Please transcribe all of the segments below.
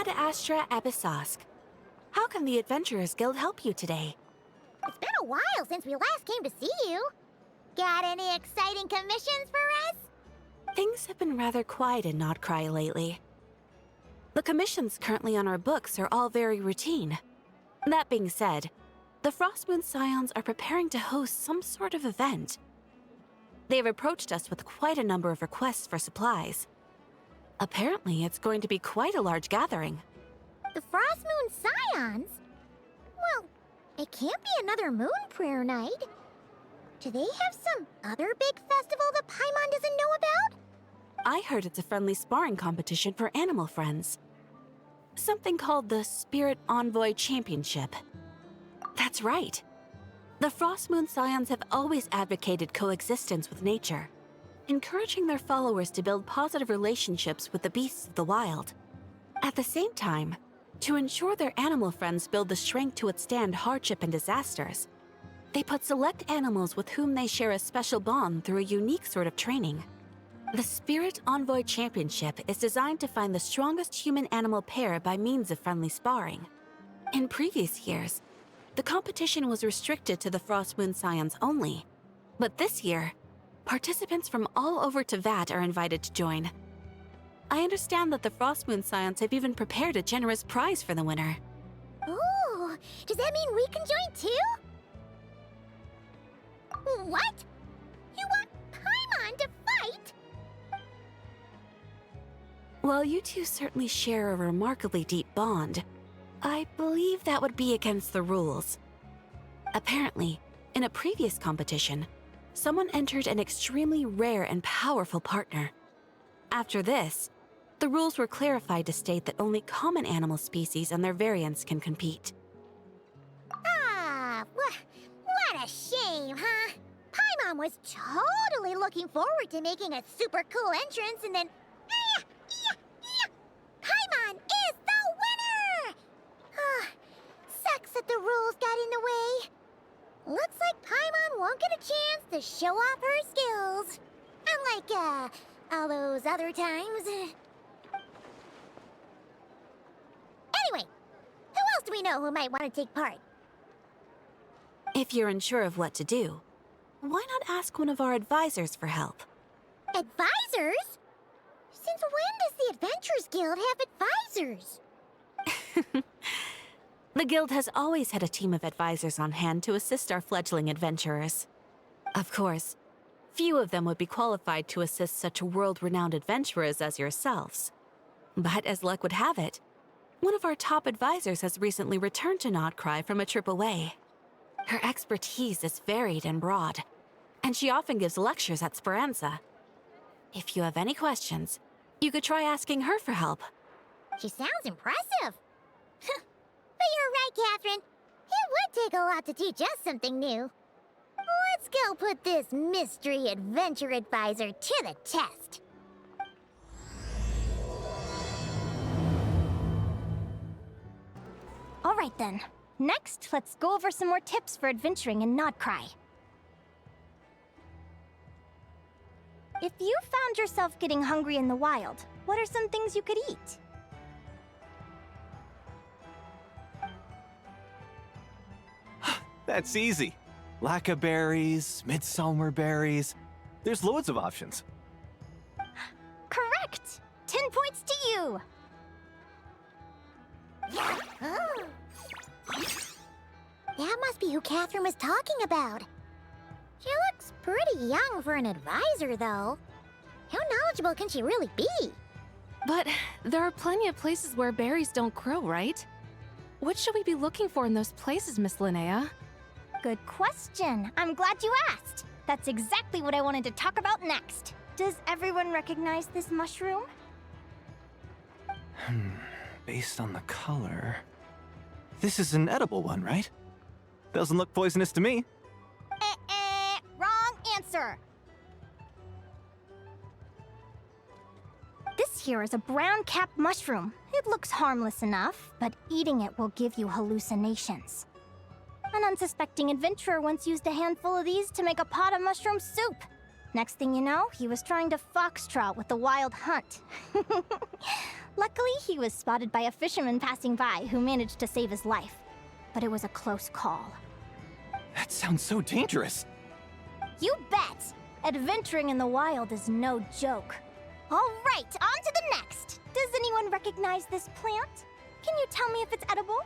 Ad Astra Abyssosk. How can the Adventurers Guild help you today? It's been a while since we last came to see you. Got any exciting commissions for us? Things have been rather quiet in Nod-Krai lately. The commissions currently on our books are all very routine. That being said, the Frostmoon Scions are preparing to host some sort of event. They have approached us with quite a number of requests for supplies. Apparently, it's going to be quite a large gathering. The Frostmoon Scions? Well, it can't be another Moon Prayer Night. Do they have some other big festival that Paimon doesn't know about? I heard it's a friendly sparring competition for animal friends. Something called the Spirit Envoy Championship. That's right. The Frostmoon Scions have always advocated coexistence with nature, encouraging their followers to build positive relationships with the beasts of the wild. At the same time, to ensure their animal friends build the strength to withstand hardship and disasters, they put select animals with whom they share a special bond through a unique sort of training. The Spirit Envoy Championship is designed to find the strongest human-animal pair by means of friendly sparring. In previous years, the competition was restricted to the Frostmoon Scions only, but this year, participants from all over Teyvat are invited to join. I understand that the Frostmoon Scions have even prepared a generous prize for the winner. Ooh, does that mean we can join too? What? You want Paimon to fight? While you two certainly share a remarkably deep bond, I believe that would be against the rules. Apparently, in a previous competition, someone entered an extremely rare and powerful partner. After this, the rules were clarified to state that only common animal species and their variants can compete. Ah, what a shame, huh? Paimon was totally looking forward to making a super cool entrance and then... Paimon is the winner! Sucks that the rules got in the way. Looks like Paimon won't get a chance to show off her skills. Unlike, all those other times. Anyway, who else do we know who might want to take part? If you're unsure of what to do, why not ask one of our advisors for help? Advisors? Since when does the Adventurers Guild have advisors? The Guild has always had a team of advisors on hand to assist our fledgling adventurers. Of course, few of them would be qualified to assist such world-renowned adventurers as yourselves. But as luck would have it, one of our top advisors has recently returned to Nod-Krai from a trip away. Her expertise is varied and broad, and she often gives lectures at Speranza. If you have any questions, you could try asking her for help. She sounds impressive. But you're right, Catherine. It would take a lot to teach us something new. Let's go put this mystery adventure advisor to the test. All right then. Next, let's go over some more tips for adventuring in Nod-Krai. If you found yourself getting hungry in the wild, what are some things you could eat? That's easy. Lacca berries, midsummer berries. There's loads of options. Correct! 10 points to you! Oh. That must be who Catherine was talking about. She looks pretty young for an advisor, though. How knowledgeable can she really be? But there are plenty of places where berries don't grow, right? What should we be looking for in those places, Miss Linnea? Good question. I'm glad you asked. That's exactly what I wanted to talk about next. Does everyone recognize this mushroom? Based on the color... This is an edible one, right? Doesn't look poisonous to me. Wrong answer. This here is a brown-capped mushroom. It looks harmless enough, but eating it will give you hallucinations. An unsuspecting adventurer once used a handful of these to make a pot of mushroom soup. Next thing you know, he was trying to foxtrot with the wild hunt. Luckily, he was spotted by a fisherman passing by who managed to save his life. But it was a close call. That sounds so dangerous. You bet! Adventuring in the wild is no joke. All right, on to the next. Does anyone recognize this plant? Can you tell me if it's edible?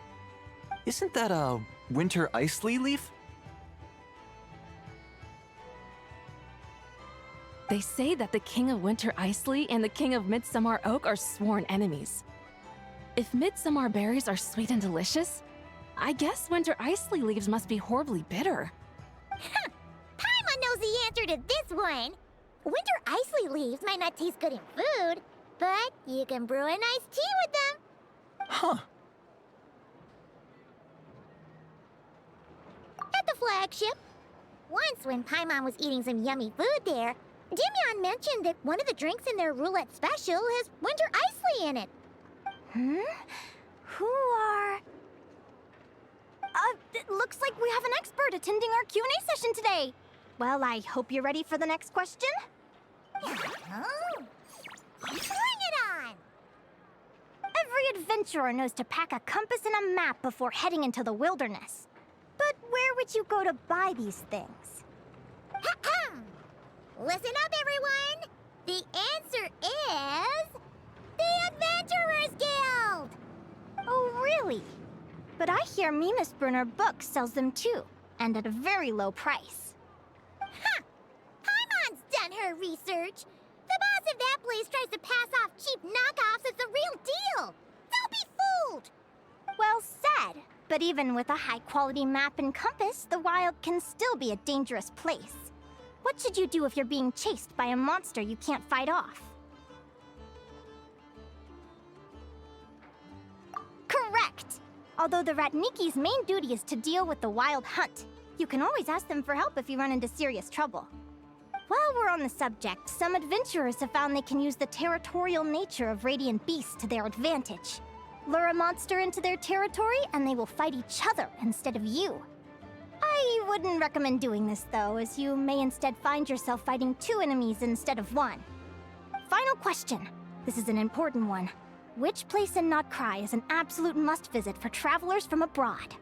Isn't that a winter ice leaf? They say that the King of Winter Iceley and the King of Midsummer Oak are sworn enemies. If Midsummer berries are sweet and delicious, I guess Winter Iceley leaves must be horribly bitter. Paimon knows the answer to this one. Winter Iceley leaves might not taste good in food, but you can brew a nice tea with them. Huh. At the flagship. Once when Paimon was eating some yummy food there, Dimyon mentioned that one of the drinks in their roulette special has Winter Iceley in it. Who are... it looks like we have an expert attending our Q&A session today. Well, I hope you're ready for the next question. Oh, bring it on! Every adventurer knows to pack a compass and a map before heading into the wilderness. But where would you go to buy these things? Listen up, everyone! The answer is... the Adventurers Guild! Oh, really? But I hear Mimas Burner Books sells them too, and at a very low price. Paimon's done her research. The boss of that place tries to pass off cheap knockoffs as the real deal. Don't be fooled! Well said. But even with a high-quality map and compass, the wild can still be a dangerous place. What should you do if you're being chased by a monster you can't fight off? Correct! Although the Ratniki's main duty is to deal with the wild hunt, you can always ask them for help if you run into serious trouble. While we're on the subject, some adventurers have found they can use the territorial nature of radiant beasts to their advantage. Lure a monster into their territory, and they will fight each other instead of you. I wouldn't recommend doing this, though, as you may instead find yourself fighting two enemies instead of one. Final question. This is an important one. Which place in Nod-Krai is an absolute must-visit for travelers from abroad?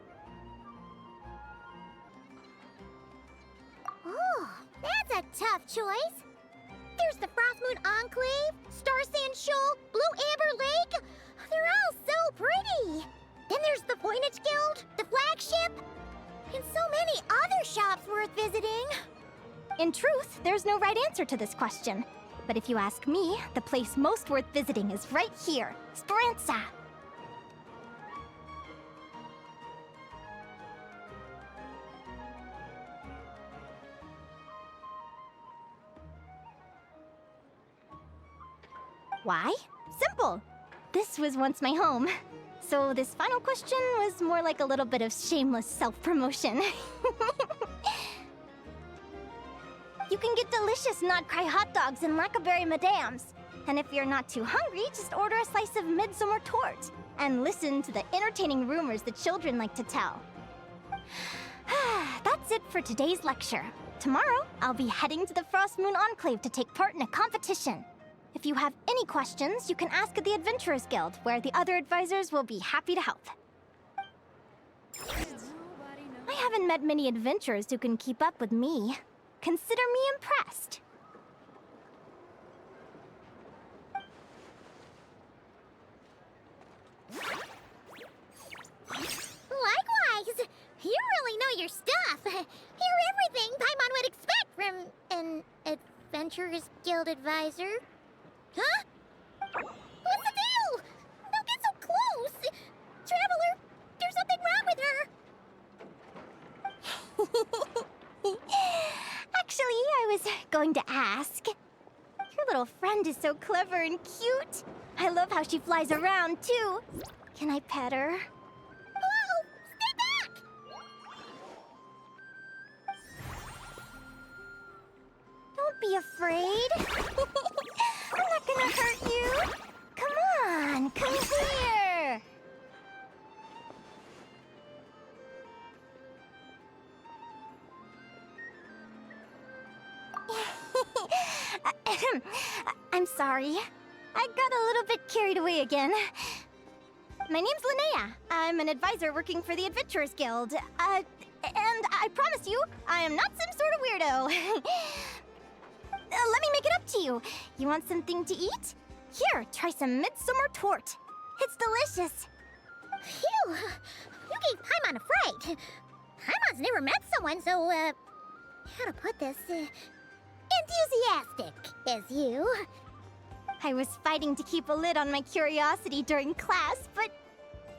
Oh, that's a tough choice. There's the Frostmoon Enclave, Star Sand Shoal, Blue Amber Lake. They're all so pretty. Then there's the Voynich Guild, the flagship, and so many other shops worth visiting. In truth, there's no right answer to this question. But if you ask me, the place most worth visiting is right here, Speranza. Why? Simple. This was once my home. So this final question was more like a little bit of shameless self-promotion. You can get delicious Nod-Krai hot dogs and Lackaberry Madams. And if you're not too hungry, just order a slice of midsummer tort. And listen to the entertaining rumors the children like to tell. That's it for today's lecture. Tomorrow, I'll be heading to the Frostmoon Enclave to take part in a competition. If you have any questions, you can ask at the Adventurers Guild, where the other advisors will be happy to help. I haven't met many adventurers who can keep up with me. Consider me impressed. Likewise, you really know your stuff. You're everything Paimon would expect from an Adventurers Guild advisor. Huh? What's the deal? Don't get so close! Traveler, there's something wrong with her! Actually, I was going to ask. Your little friend is so clever and cute. I love how she flies around, too. Can I pet her? Whoa! Stay back! Don't be afraid. I'm not gonna hurt you. Come on, come here. I'm sorry. I got a little bit carried away again. My name's Linnea. I'm an advisor working for the Adventurers Guild. And I promise you, I am not some sort of weirdo. Let me make it up to you. You want something to eat? Here, try some midsummer tort. It's delicious. Phew! You gave Paimon a fright. Paimon's never met someone so, how to put this, enthusiastic as you. I was fighting to keep a lid on my curiosity during class, but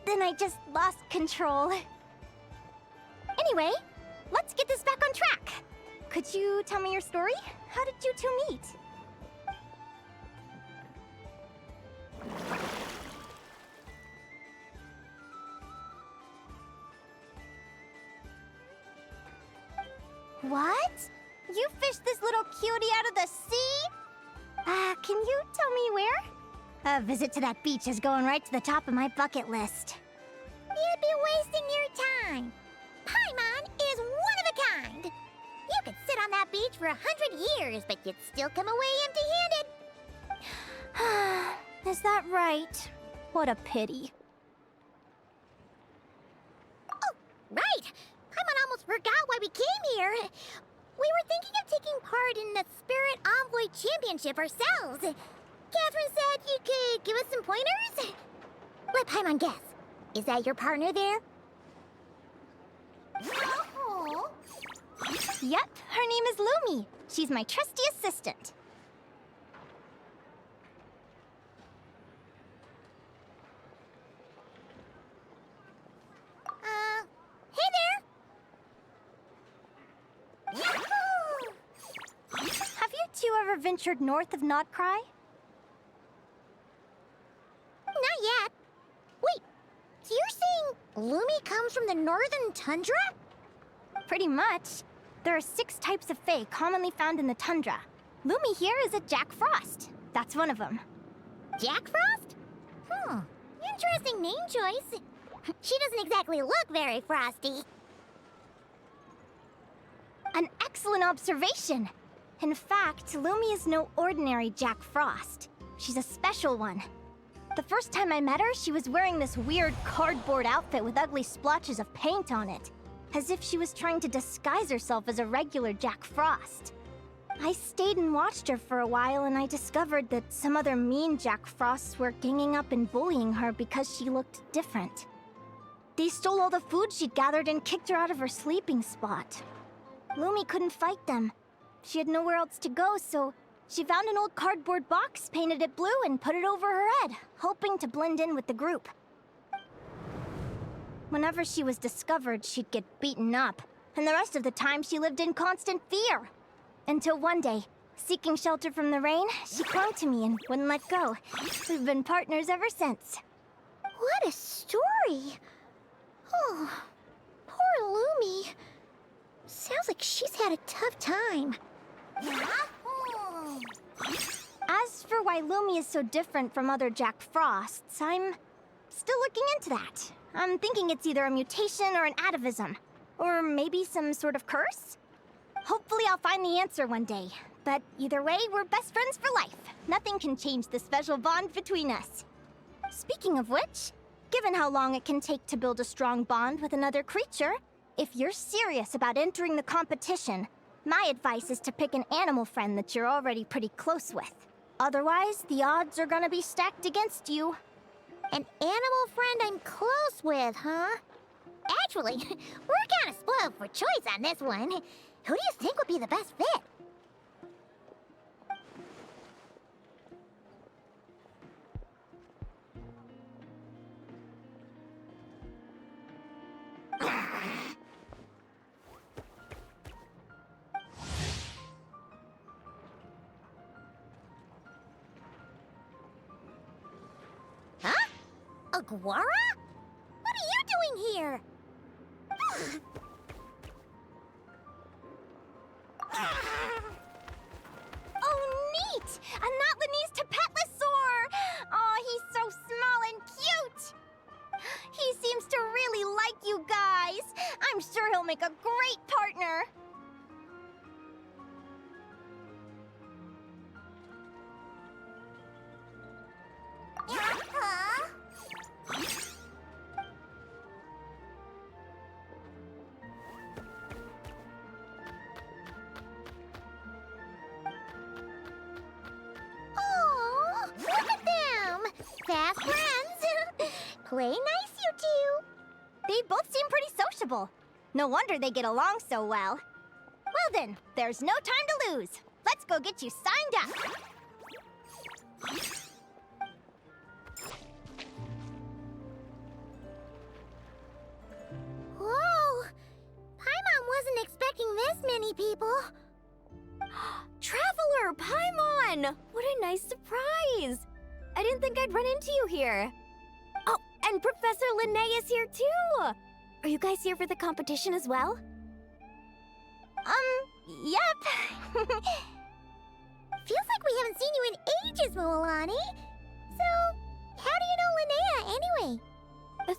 then I just lost control. Anyway, let's get this back on track. Could you tell me your story? How did you two meet? What? You fished this little cutie out of the sea? Can you tell me where? A visit to that beach is going right to the top of my bucket list. You'd be wasting your time. Paimon is one of a kind. You could sit on that beach for 100 years, but you'd still come away empty-handed. Is that right? What a pity. Oh, right. Paimon almost forgot why we came here. We were thinking of taking part in the Spirit Envoy Championship ourselves. Catherine said you could give us some pointers. Let Paimon guess. Is that your partner there? Oh. Yep, her name is Lumi. She's my trusty assistant. Hey there! Yahoo! Have you two ever ventured north of Nod-Krai? Not yet. Wait, so you're saying Lumi comes from the northern tundra? Pretty much. There are 6 types of fae commonly found in the tundra. Lumi here is a Jack Frost. That's one of them. Jack Frost? Interesting name choice. She doesn't exactly look very frosty. An excellent observation. In fact, Lumi is no ordinary Jack Frost. She's a special one. The first time I met her, she was wearing this weird cardboard outfit with ugly splotches of paint on it, as if she was trying to disguise herself as a regular Jack Frost. I stayed and watched her for a while, and I discovered that some other mean Jack Frosts were ganging up and bullying her because she looked different. They stole all the food she'd gathered and kicked her out of her sleeping spot. Lumi couldn't fight them. She had nowhere else to go, so she found an old cardboard box, painted it blue, and put it over her head, hoping to blend in with the group. Whenever she was discovered, she'd get beaten up, and the rest of the time she lived in constant fear. Until one day, seeking shelter from the rain, she clung to me and wouldn't let go. We've been partners ever since. What a story! Oh, poor Lumi. Sounds like she's had a tough time. As for why Lumi is so different from other Jack Frosts, I'm still looking into that. I'm thinking it's either a mutation or an atavism. Or maybe some sort of curse? Hopefully I'll find the answer one day. But either way, we're best friends for life. Nothing can change the special bond between us. Speaking of which, given how long it can take to build a strong bond with another creature, if you're serious about entering the competition, my advice is to pick an animal friend that you're already pretty close with. Otherwise, the odds are gonna be stacked against you. An animal friend I'm close with, huh? Actually, we're kind of spoiled for choice on this one. Who do you think would be the best fit? Huh? Aguara? What are you doing here? Oh, neat! A Notlanese Tapetlosaur! Oh, he's so small and cute! He seems to really like you guys. I'm sure he'll make a great partner. play nice, you two. They both seem pretty sociable. No wonder they get along so well. Well then, there's no time to lose. Let's go get you signed up. Whoa! Paimon wasn't expecting this many people. Traveler, Paimon! What a nice surprise! I didn't think I'd run into you here. Oh, and Professor Linnea is here too! Are you guys here for the competition as well? Yep. Feels like we haven't seen you in ages, Mualani. So, how do you know Linnea anyway?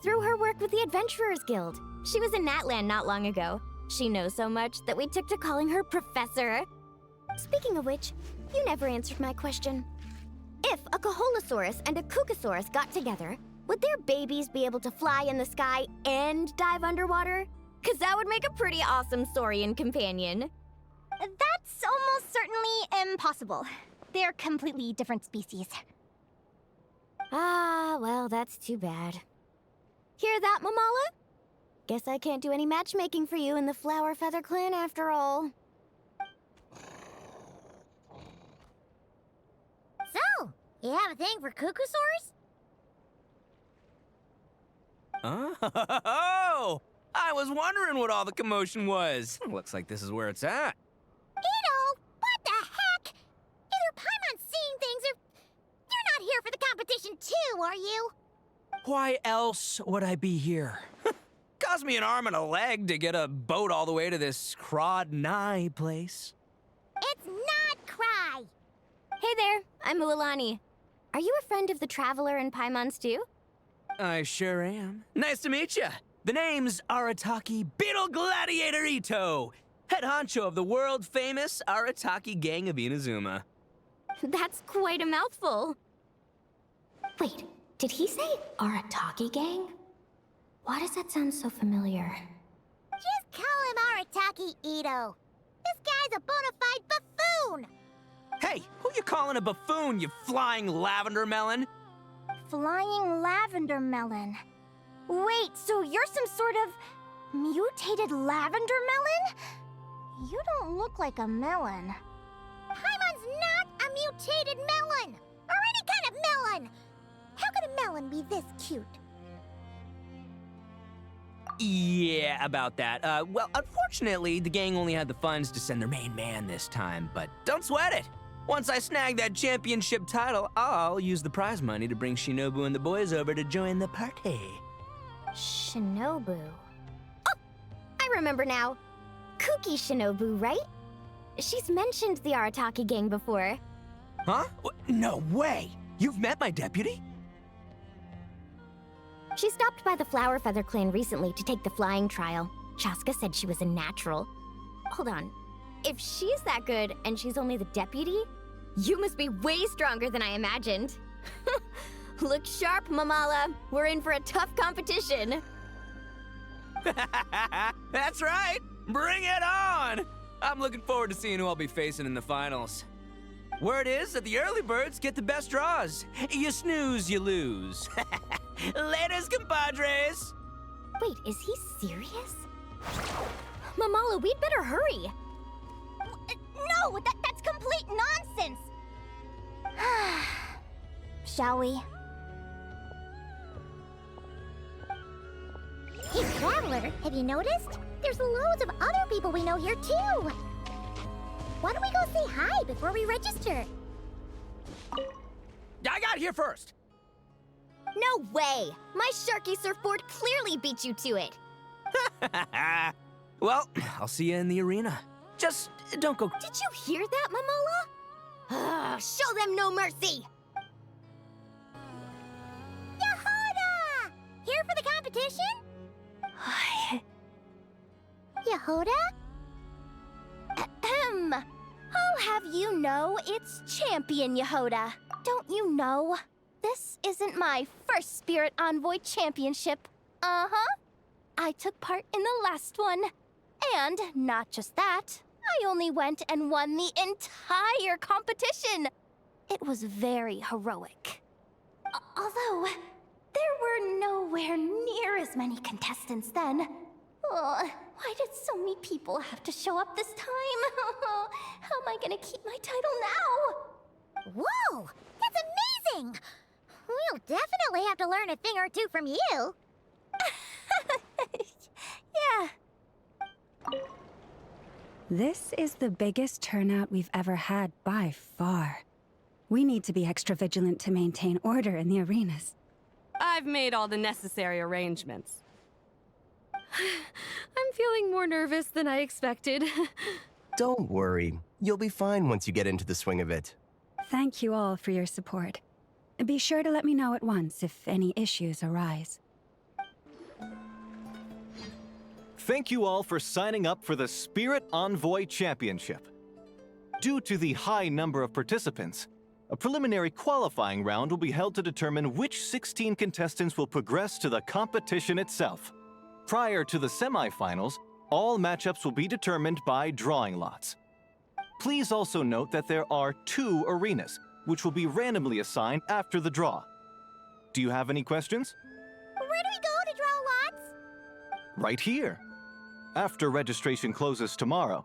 Through her work with the Adventurers Guild. She was in Natland not long ago. She knows so much that we took to calling her Professor. Speaking of which, you never answered my question. If a Kaholosaurus and a Kukasaurus got together, would their babies be able to fly in the sky and dive underwater? 'Cause that would make a pretty awesome saurian companion. That's almost certainly impossible. They're completely different species. Ah, well, that's too bad. Hear that, Mamala? Guess I can't do any matchmaking for you in the Flower Feather Clan after all. So, you have a thing for Kukusaurs? Oh! I was wondering what all the commotion was. Looks like this is where it's at. Ito, what the heck? Either Paimon's seeing things or you're not here for the competition too, are you? Why else would I be here? Cost me an arm and a leg to get a boat all the way to this Nod-Krai place. It's Nod-Krai. Hey there, I'm Mualani. Are you a friend of the Traveler and Paimon's too? I sure am. Nice to meet you. The name's Arataki Beetle Gladiator Ito, head honcho of the world-famous Arataki gang of Inazuma. That's quite a mouthful. Wait, did he say Arataki gang? Why does that sound so familiar? Just call him Arataki Ito. This guy's a bona fide buffoon. Hey, who you calling a buffoon, you flying lavender melon? Flying lavender melon. Wait, so you're some sort of mutated lavender melon? You don't look like a melon. Paimon's not a mutated melon, or any kind of melon. How could a melon be this cute? Yeah, about that. Well, unfortunately, the gang only had the funds to send their main man this time, but don't sweat it. Once I snag that championship title, I'll use the prize money to bring Shinobu and the boys over to join the party. Shinobu. Oh, I remember now. Kuki Shinobu, right? She's mentioned the Arataki gang before. Huh? No way! You've met my deputy? She stopped by the Flower Feather Clan recently to take the flying trial. Chaska said she was a natural. Hold on. If she's that good and she's only the deputy, you must be way stronger than I imagined. Look sharp, Mamala. We're in for a tough competition. That's right! Bring it on! I'm looking forward to seeing who I'll be facing in the finals. Word is that the early birds get the best draws. You snooze, you lose. Laters, compadres! Wait, is he serious? Mamala, we'd better hurry. No, that's complete nonsense! Shall we? Hey, Traveler, have you noticed? There's loads of other people we know here too. Why don't we go say hi before we register? I got here first! No way! My Sharky surfboard clearly beat you to it. Well, I'll see you in the arena. Just don't go. Did you hear that, Mamala? Show them no mercy! Yehoda! Here for the competition? Yehoda? Ahem. I'll have you know it's Champion Yehoda. Don't you know? This isn't my first Spirit Envoy Championship. Uh-huh. I took part in the last one. And not just that, I only went and won the entire competition. It was very heroic. Although, there were nowhere near as many contestants then. Oh, why did so many people have to show up this time? How am I gonna keep my title now? Whoa! That's amazing! We'll definitely have to learn a thing or two from you. Yeah. This is the biggest turnout we've ever had by far. We need to be extra vigilant to maintain order in the arenas. I've made all the necessary arrangements. I'm feeling more nervous than I expected. Don't worry. You'll be fine once you get into the swing of it. Thank you all for your support. Be sure to let me know at once if any issues arise. Thank you all for signing up for the Spirit Envoy Championship. Due to the high number of participants, a preliminary qualifying round will be held to determine which 16 contestants will progress to the competition itself. Prior to the semifinals, all matchups will be determined by drawing lots. Please also note that there are 2 arenas, which will be randomly assigned after the draw. Do you have any questions? Where do we go to draw lots? Right here. After registration closes tomorrow,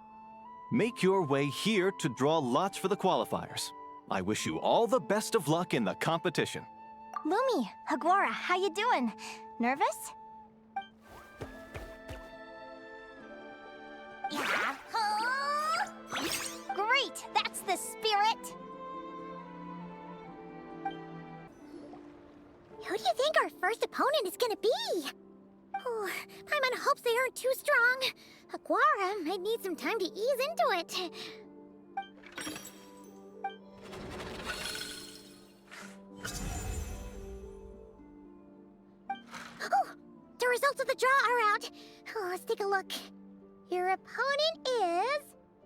make your way here to draw lots for the qualifiers. I wish you all the best of luck in the competition. Lumi, Haguara, how you doing? Nervous? Great, that's the spirit! Who do you think our first opponent is gonna be? Oh, Paimon hopes they aren't too strong. Haguara might need some time to ease into it. Oh, the results of the draw are out. Oh, let's take a look. Your opponent is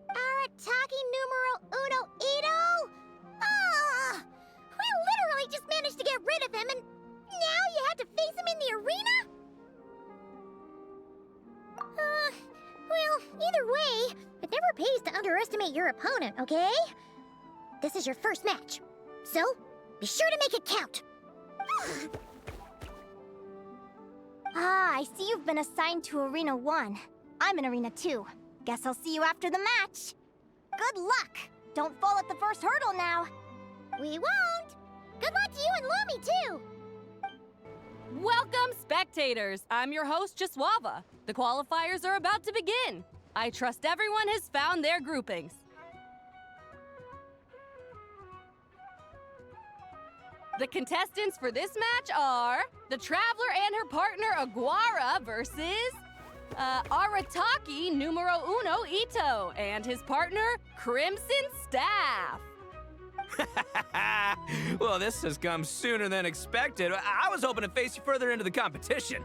Arataki numero uno Ito. Ah, we literally just managed to get rid of him, and now you have to face him in the arena? Well, either way, it never pays to underestimate your opponent, okay? This is your first match, so be sure to make it count. Ah, I see you've been assigned to Arena 1. I'm in Arena 2. Guess I'll see you after the match. Good luck! Don't fall at the first hurdle now. We won't! Good luck to you and Lumi, too! Welcome, spectators! I'm your host, Jaswava. The qualifiers are about to begin. I trust everyone has found their groupings. The contestants for this match are the Traveler and her partner Aguara versus Arataki numero uno Ito and his partner Crimson Staff. Well, this has come sooner than expected. I was hoping to face you further into the competition.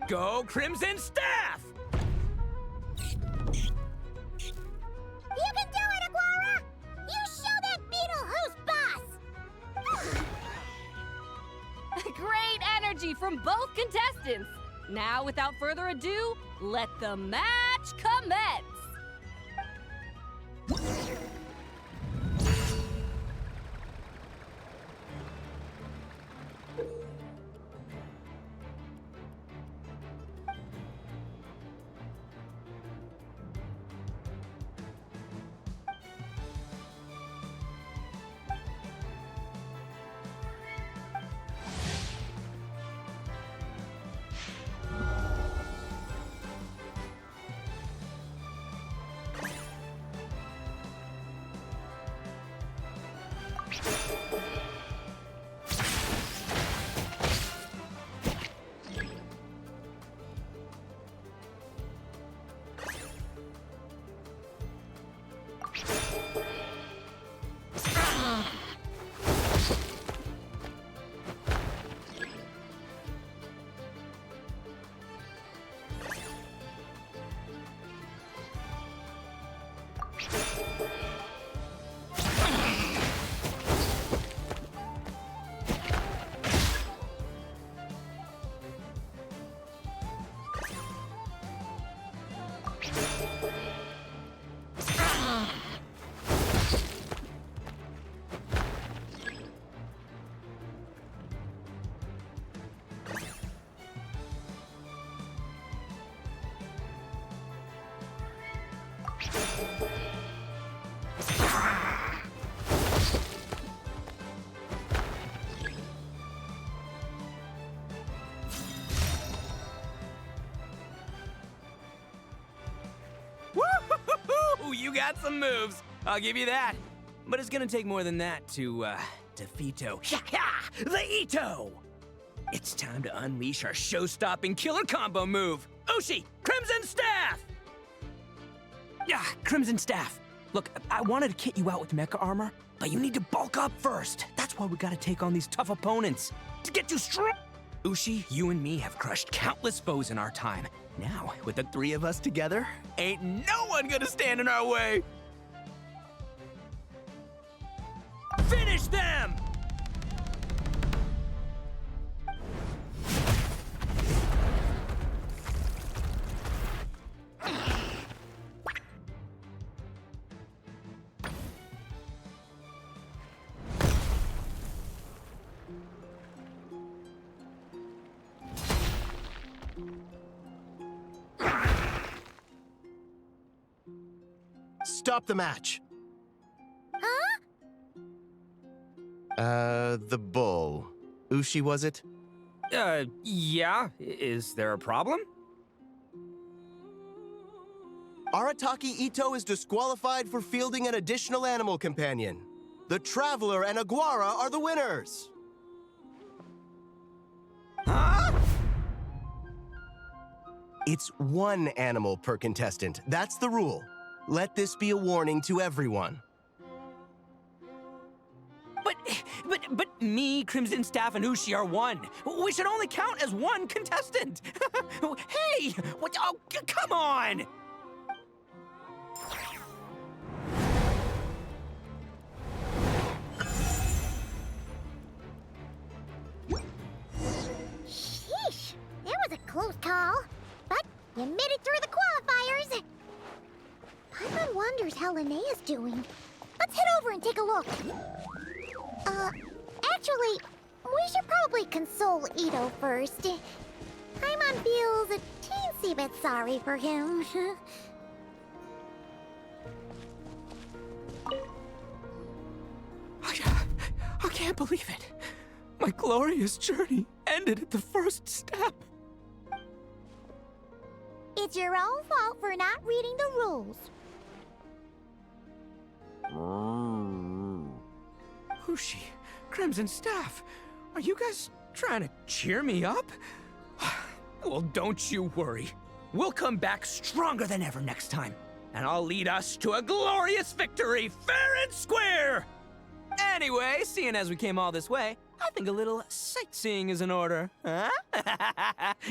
Go Crimson Staff! You can do it, Aguara! You show that beetle who's boss! Great energy from both contestants. Now, without further ado, let the match commence. got some moves. I'll give you that. But it's gonna take more than that to, defeat the Ito! It's time to unleash our show-stopping killer combo move. Ushi, Crimson Staff! Yeah, Crimson Staff. Look, I wanted to kit you out with mecha armor, but you need to bulk up first. That's why we gotta take on these tough opponents. To get you strong. Ushi, you and me have crushed countless foes in our time. Now, with the three of us together, ain't no one gonna stand in our way. Finish them! Stop the match. Huh? The bull. Ushi, was it? Yeah. Is there a problem? Arataki Ito is disqualified for fielding an additional animal companion. The Traveler and Aguara are the winners. Huh? It's one animal per contestant. That's the rule. Let this be a warning to everyone. But me, Crimson Staff, and Ushi are one. We should only count as one contestant. Hey, what? Oh, come on! Sheesh, that was a close call. But you made it through the qualifiers. Paimon wonders how Linnea's doing. Let's head over and take a look. Actually, we should probably console Ito first. Paimon feels a teensy bit sorry for him. I can't believe it. My glorious journey ended at the first step. It's your own fault for not reading the rules. Ushi, Crimson Staff, are you guys trying to cheer me up? Well, don't you worry. We'll come back stronger than ever next time, and I'll lead us to a glorious victory, fair and square! Anyway, seeing as we came all this way, I think a little sightseeing is in order, huh?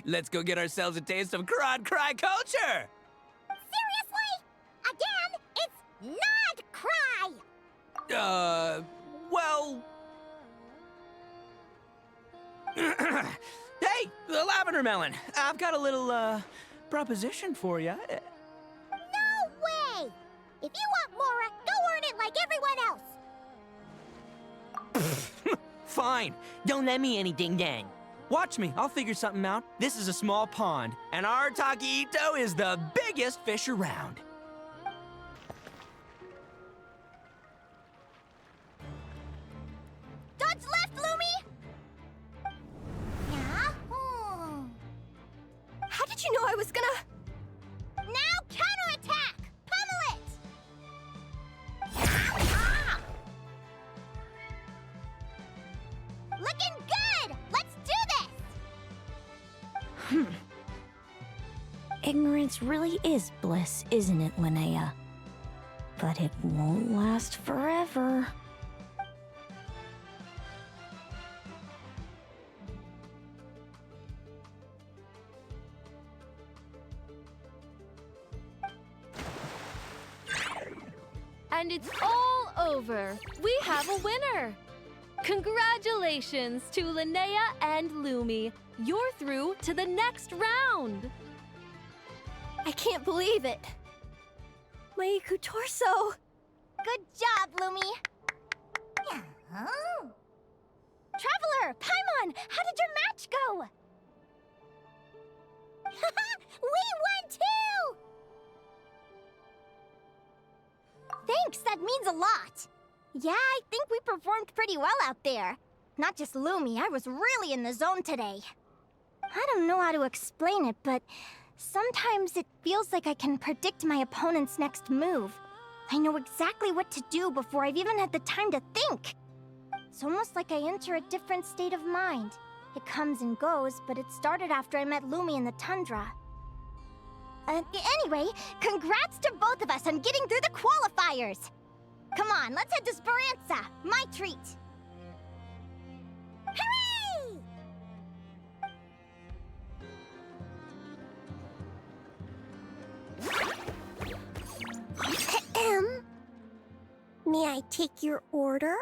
Let's go get ourselves a taste of Nod-Krai culture! Seriously? Again, it's Nod-Krai! Well... Hey, the Lavender Melon, I've got a little, proposition for you. No way! If you want Mora, go earn it like everyone else! Fine, don't let me any ding-dang. Watch me, I'll figure something out. This is a small pond, and Arataki Ito is the biggest fish around. Dodge left, Lumi! Yeah? How did you know I was gonna... Now counterattack! Pummel it! Looking good! Let's do this! Ignorance really is bliss, isn't it, Linnea? But it won't last forever. And it's all over. We have a winner. Congratulations to Linnea and Lumi. You're through to the next round. I can't believe it. My Iku torso. Good job, Lumi! Oh. Traveler, Paimon, how did your match go? We won too! Thanks, that means a lot. Yeah, I think we performed pretty well out there. Not just Lumi, I was really in the zone today. I don't know how to explain it, but sometimes it feels like I can predict my opponent's next move. I know exactly what to do before I've even had the time to think. It's almost like I enter a different state of mind. It comes and goes, but it started after I met Lumine in the tundra. Anyway, congrats to both of us on getting through the qualifiers! Come on, let's head to Speranza, my treat! Hooray! May I take your order?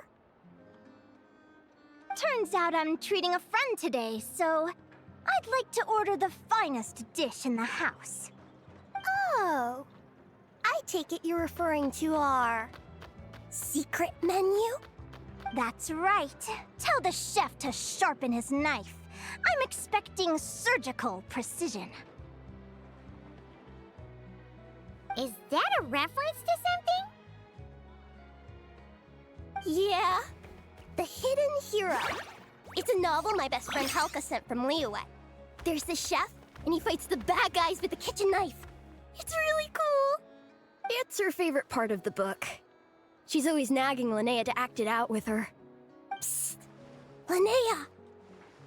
Turns out I'm treating a friend today, so I'd like to order the finest dish in the house. Oh, I take it you're referring to our secret menu? That's right. Tell the chef to sharpen his knife. I'm expecting surgical precision. Is that a reference to something? Yeah, The Hidden Hero. It's a novel my best friend Halka sent from Liyue. There's the chef, and he fights the bad guys with a kitchen knife. It's really cool. It's her favorite part of the book. She's always nagging Linnea to act it out with her. Psst! Linnea!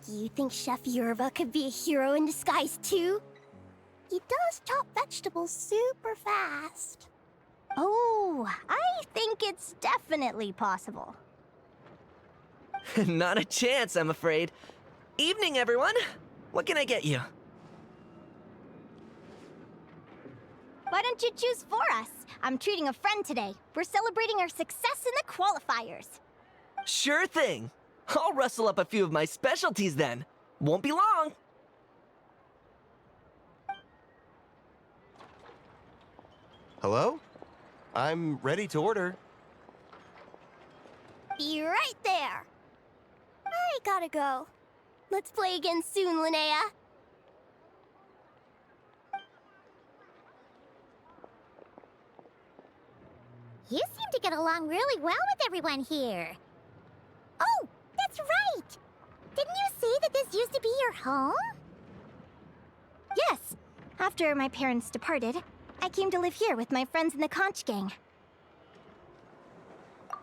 Do you think Chef Yerva could be a hero in disguise too? He does chop vegetables super fast. Oh, I think it's definitely possible. Not a chance, I'm afraid. Evening, everyone. What can I get you? Why don't you choose for us? I'm treating a friend today. We're celebrating our success in the qualifiers. Sure thing. I'll rustle up a few of my specialties then. Won't be long. Hello? I'm ready to order. Be right there. I gotta go. Let's play again soon, Linnea. You seem to get along really well with everyone here. Oh, that's right! Didn't you say that this used to be your home? Yes. After my parents departed, I came to live here with my friends in the conch gang.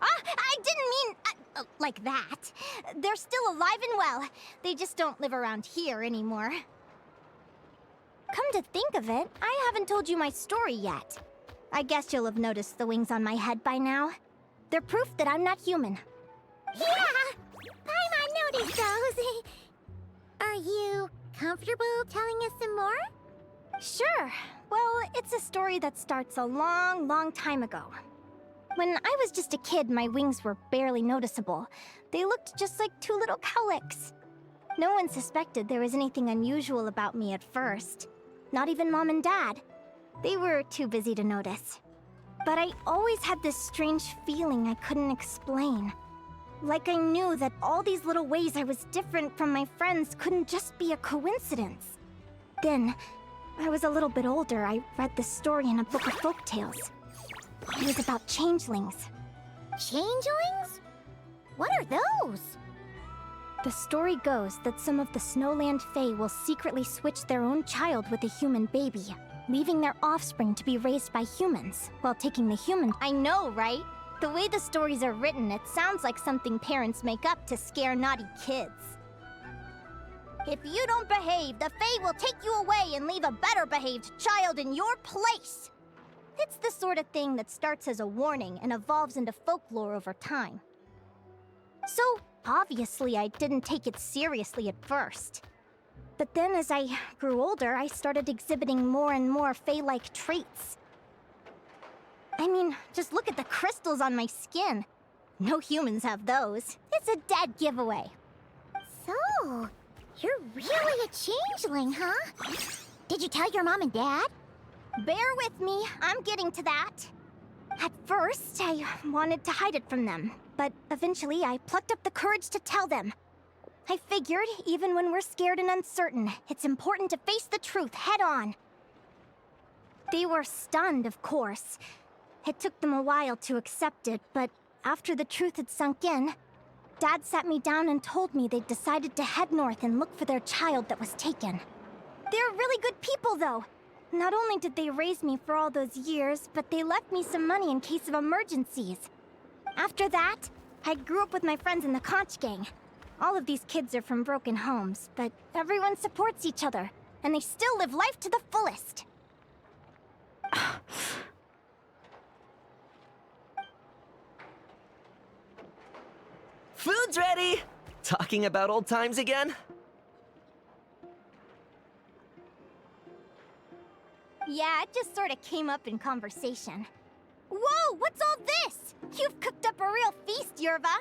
I didn't mean like that. They're still alive and well. They just don't live around here anymore. Come to think of it, I haven't told you my story yet. I guess you'll have noticed the wings on my head by now. They're proof that I'm not human. Yeah! Paimon noticed those. Are you comfortable telling us some more? Sure. Well, it's a story that starts a long, long time ago. When I was just a kid, my wings were barely noticeable. They looked just like two little cowlicks. No one suspected there was anything unusual about me at first. Not even Mom and Dad. They were too busy to notice. But I always had this strange feeling I couldn't explain. Like I knew that all these little ways I was different from my friends couldn't just be a coincidence. Then, I was a little bit older, I read this story in a book of folktales. It was about changelings. Changelings? What are those? The story goes that some of the Snowland Fae will secretly switch their own child with a human baby, leaving their offspring to be raised by humans, while taking the human— I know, right? The way the stories are written, it sounds like something parents make up to scare naughty kids. If you don't behave, the Fae will take you away and leave a better-behaved child in your place! It's the sort of thing that starts as a warning and evolves into folklore over time. So, obviously, I didn't take it seriously at first. But then as I grew older, I started exhibiting more and more Fae-like traits. I mean, just look at the crystals on my skin. No humans have those. It's a dead giveaway. So, you're really a changeling, huh? Did you tell your mom and dad? Bear with me, I'm getting to that. At first, I wanted to hide it from them, but eventually I plucked up the courage to tell them. I figured, even when we're scared and uncertain, it's important to face the truth head on. They were stunned, of course. It took them a while to accept it, but after the truth had sunk in, Dad sat me down and told me they'd decided to head north and look for their child that was taken. They're really good people, though. Not only did they raise me for all those years, but they left me some money in case of emergencies. After that, I grew up with my friends in the Conch Gang. All of these kids are from broken homes, but everyone supports each other, and they still live life to the fullest. Food's ready! Talking about old times again? Yeah, it just sort of came up in conversation. Whoa, what's all this? You've cooked up a real feast, Yerva.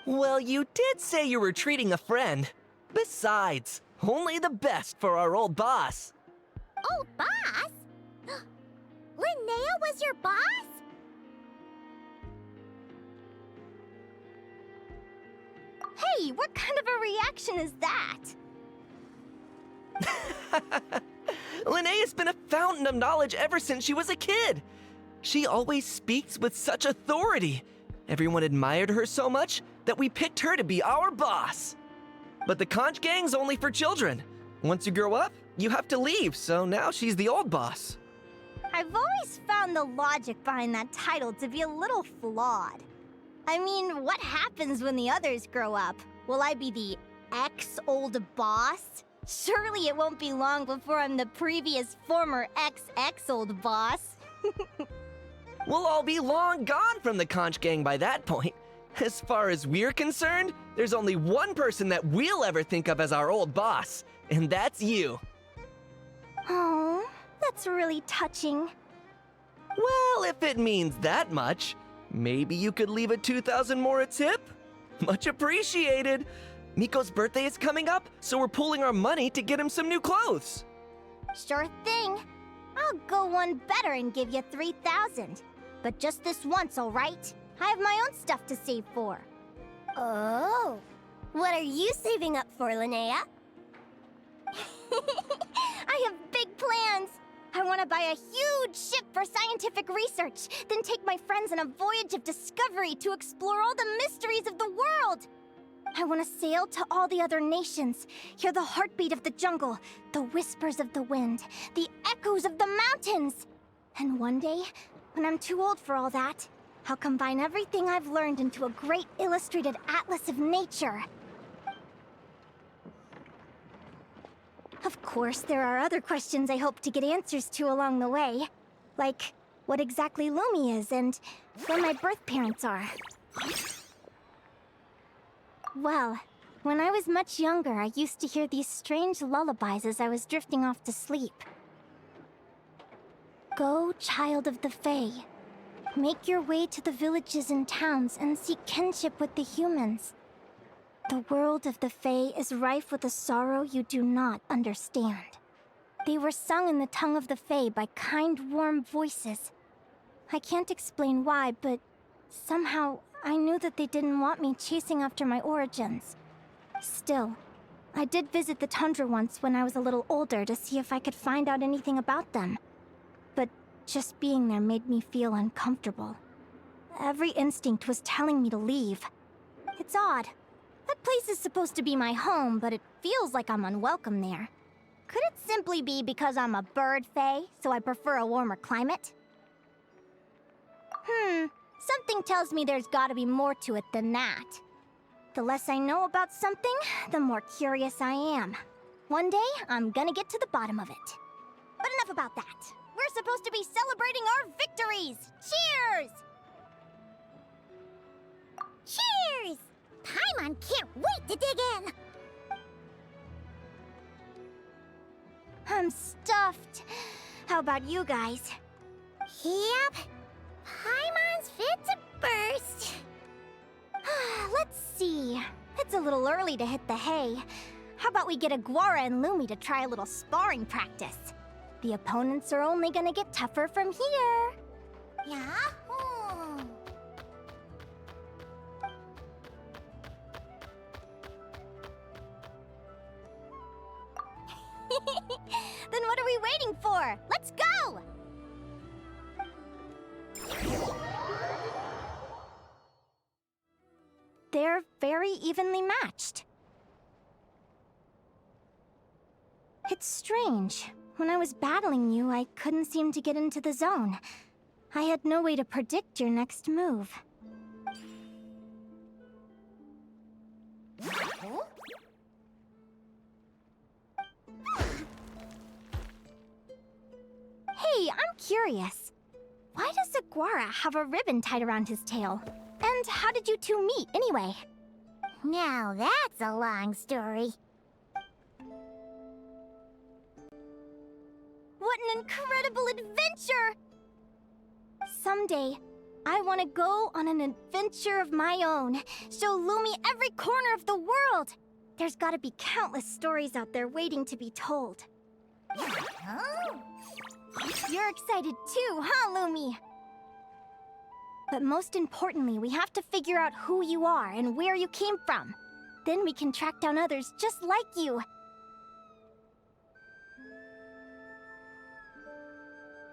Well, you did say you were treating a friend. Besides, only the best for our old boss. Old boss? Linnea was your boss? Hey, what kind of a reaction is that? Linnea's been a fountain of knowledge ever since she was a kid. She always speaks with such authority. Everyone admired her so much that we picked her to be our boss. But the Conch Gang's only for children. Once you grow up, you have to leave, so now she's the old boss. I've always found the logic behind that title to be a little flawed. I mean, what happens when the others grow up? Will I be the ex-old boss? Surely it won't be long before I'm the previous former ex-old boss. We'll all be long gone from the Conch Gang by that point. As far as we're concerned, there's only one person that we'll ever think of as our old boss, and that's you. Oh, that's really touching. Well, if it means that much, maybe you could leave a 2,000 more a tip? Much appreciated. Miko's birthday is coming up, so we're pooling our money to get him some new clothes. Sure thing. I'll go one better and give you 3,000. But just this once, all right? I have my own stuff to save for. Oh. What are you saving up for, Linnea? I have big plans. I want to buy a huge ship for scientific research, then take my friends on a voyage of discovery to explore all the mysteries of the world. I want to sail to all the other nations, hear the heartbeat of the jungle, the whispers of the wind, the echoes of the mountains. And one day, when I'm too old for all that, I'll combine everything I've learned into a great illustrated atlas of nature. Of course, there are other questions I hope to get answers to along the way. Like, what exactly Lumi is and where my birth parents are. Well, when I was much younger, I used to hear these strange lullabies as I was drifting off to sleep. Go, child of the Fae. Make your way to the villages and towns and seek kinship with the humans. The world of the Fae is rife with a sorrow you do not understand. They were sung in the tongue of the Fae by kind, warm voices. I can't explain why, but somehow I knew that they didn't want me chasing after my origins. Still, I did visit the tundra once when I was a little older to see if I could find out anything about them. But just being there made me feel uncomfortable. Every instinct was telling me to leave. It's odd. That place is supposed to be my home, but it feels like I'm unwelcome there. Could it simply be because I'm a bird fae, so I prefer a warmer climate? Something tells me there's gotta be more to it than that. The less I know about something, the more curious I am. One day, I'm gonna get to the bottom of it. But enough about that. We're supposed to be celebrating our victories! Cheers! Cheers! Paimon can't wait to dig in! I'm stuffed. How about you guys? Yep. Paimon's fit to burst. Let's see. It's a little early to hit the hay. How about we get Aguara and Lumi to try a little sparring practice? The opponents are only gonna get tougher from here. Yahoo! Then what are we waiting for? Let's go! They're very evenly matched. It's strange. When I was battling you, I couldn't seem to get into the zone. I had no way to predict your next move. Hey, I'm curious. Why does Aguara have a ribbon tied around his tail? And how did you two meet, anyway? Now that's a long story. What an incredible adventure! Someday, I want to go on an adventure of my own. Show Lumi every corner of the world. There's gotta be countless stories out there waiting to be told. You're excited too, huh, Lumi? But most importantly, we have to figure out who you are and where you came from. Then we can track down others just like you.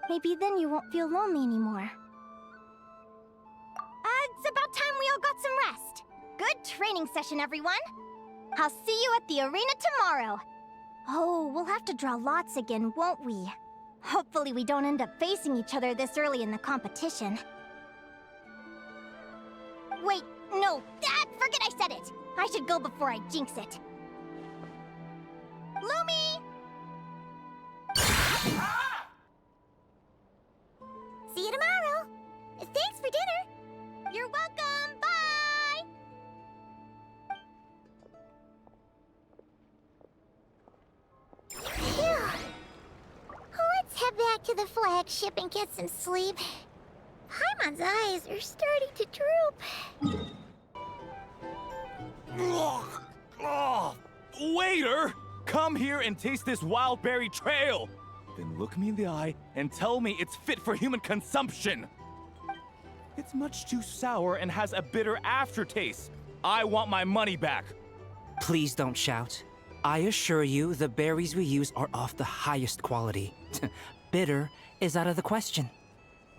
Maybe then you won't feel lonely anymore. It's about time we all got some rest. Good training session, everyone. I'll see you at the arena tomorrow. Oh, we'll have to draw lots again, won't we? Hopefully we don't end up facing each other this early in the competition. Wait, no, forget I said it. I should go before I jinx it. Lumi! See you tomorrow. Thanks for dinner. You're welcome, bye! Phew. Let's head back to the flagship and get some sleep. Paimon's eyes are starting to droop. Waiter! Come here and taste this wild berry trail! Then look me in the eye and tell me it's fit for human consumption! It's much too sour and has a bitter aftertaste. I want my money back. Please don't shout. I assure you, the berries we use are of the highest quality. Bitter is out of the question.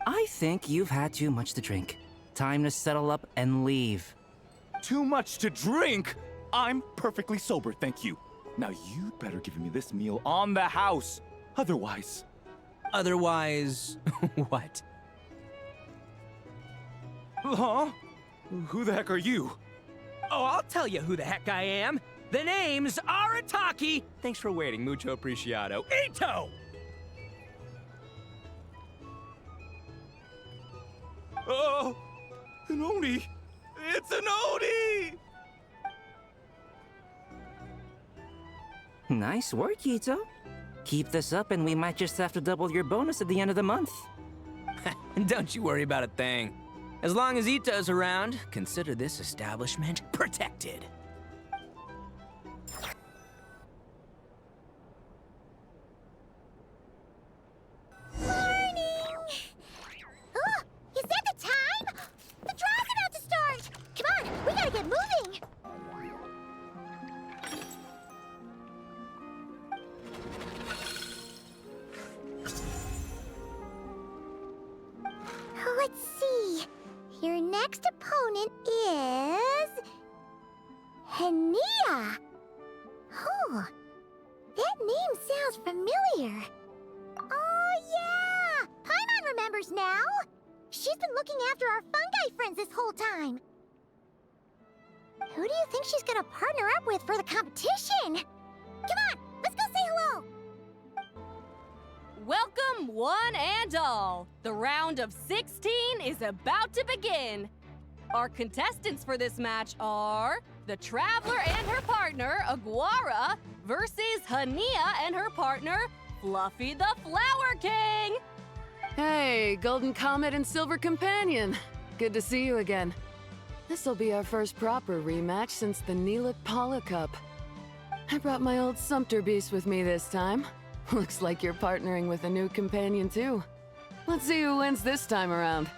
I think you've had too much to drink. Time to settle up and leave. Too much to drink? I'm perfectly sober, thank you. Now you'd better give me this meal on the house. Otherwise... Otherwise... what? Huh? Who the heck are you? Oh, I'll tell you who the heck I am. The name's Arataki. Thanks for waiting, mucho apreciado. Ito! Oh, an Oni! It's an Oni! Nice work, Ito. Keep this up and we might just have to double your bonus at the end of the month. Don't you worry about a thing. As long as Ito's around, consider this establishment protected. Morning! Oh, is that the time? The draw's about to start! Come on, we gotta get moving! Let's see. Your next opponent is... Linnea! Oh, that name sounds familiar. Oh, yeah! Paimon remembers now! She's been looking after our fungi friends this whole time. Who do you think she's gonna partner up with for the competition? Come on, let's go say hello! Welcome, one and all! The round of 16 is about to begin! Our contestants for this match are the Traveler and her partner, Aguara, versus Linnea and her partner, Fluffy the Flower King! Hey, Golden Comet and Silver Companion. Good to see you again. This'll be our first proper rematch since the Neelix Paula Cup. I brought my old Sumpter Beast with me this time. Looks like you're partnering with a new companion too. Let's see who wins this time around.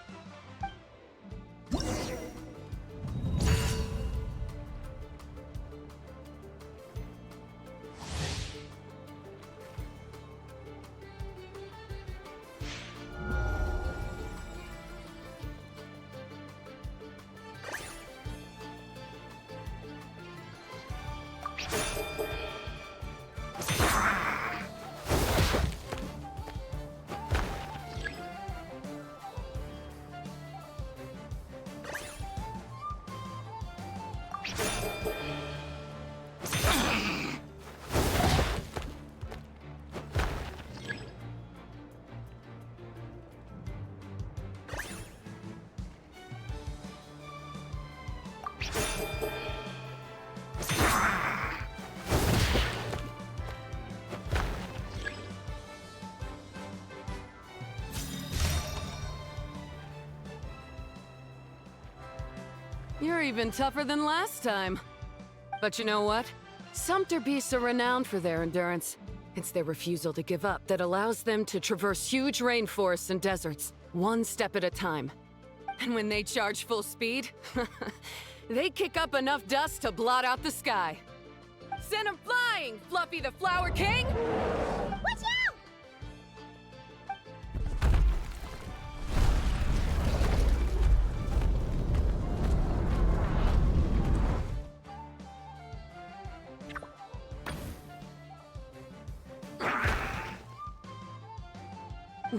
You're even tougher than last time. But you know what? Sumpter beasts are renowned for their endurance. It's their refusal to give up that allows them to traverse huge rainforests and deserts, one step at a time. And when they charge full speed, they kick up enough dust to blot out the sky. Send 'em flying, Fluffy the Flower King! Watch out!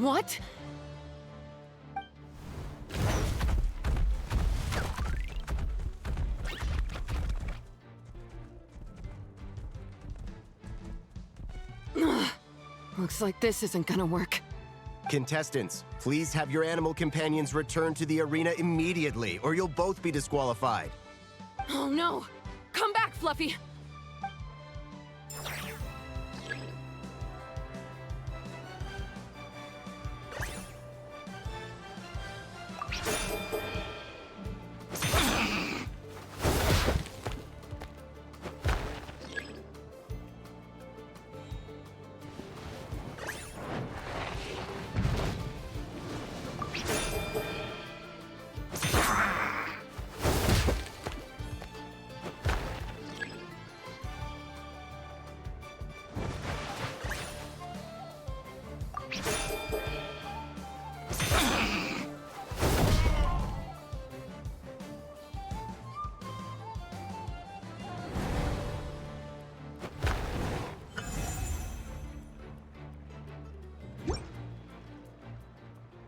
What? Looks like this isn't gonna work. Contestants, please have your animal companions return to the arena immediately, or you'll both be disqualified. Oh no! Come back, Fluffy!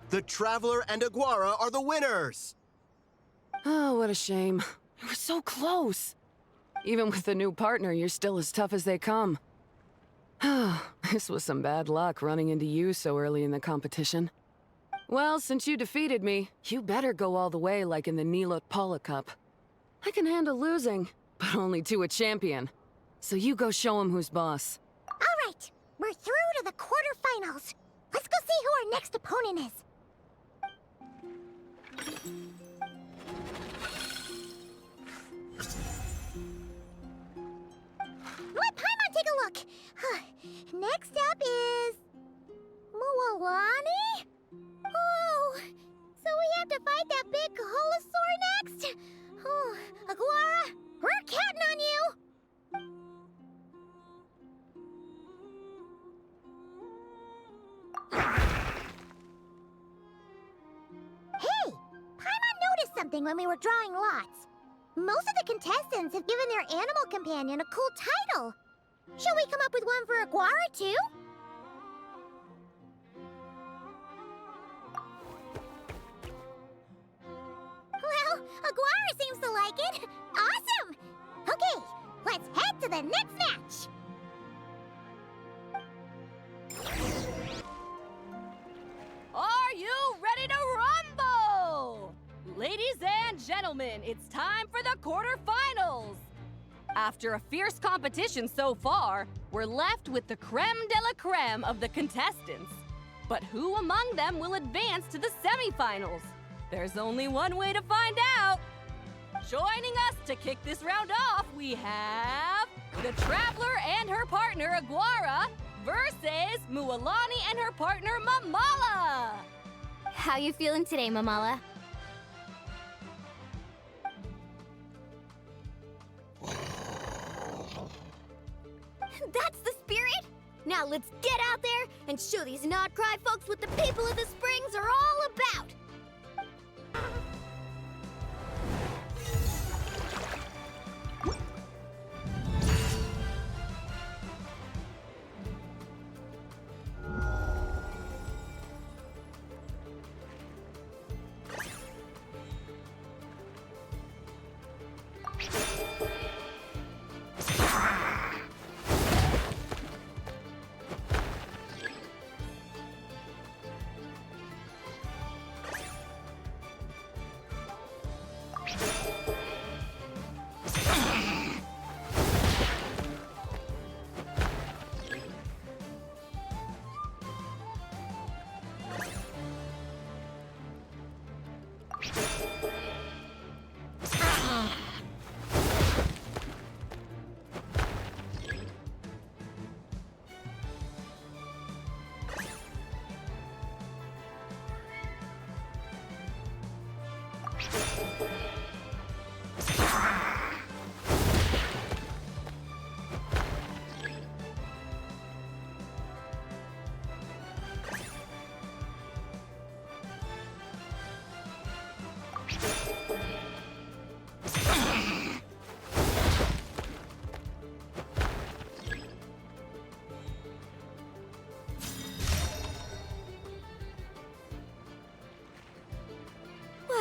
The Traveler and Aguara are the winners! Oh, what a shame. You were so close. Even with the new partner, you're still as tough as they come. This was some bad luck running into you so early in the competition. Well, since you defeated me, you better go all the way like in the Nilot Paula Cup. I can handle losing, but only to a champion. So you go show him who's boss. All right, we're through to the quarterfinals. Let's go see who our next opponent is. Let Paimon take a look. Next up is Mualani? Oh, so we have to fight that big Holosaur next? Oh, Aguara, we're counting on you. Hey, Paimon noticed something when we were drawing lots. Most of the contestants have given their animal companion a cool title. Shall we come up with one for Aguara, too? Well, Aguara seems to like it. Awesome! Okay, let's head to the next match. Are you ready to rumble? Ladies and gentlemen, it's time for the quarterfinals. After a fierce competition so far, we're left with the creme de la creme of the contestants. But who among them will advance to the semifinals? There's only one way to find out. Joining us to kick this round off, we have the Traveler and her partner Aguara versus Mualani and her partner Mamala. How you feeling today, Mamala? That's the spirit! Now let's get out there and show these Nod-Krai folks what the people of the Springs are all about!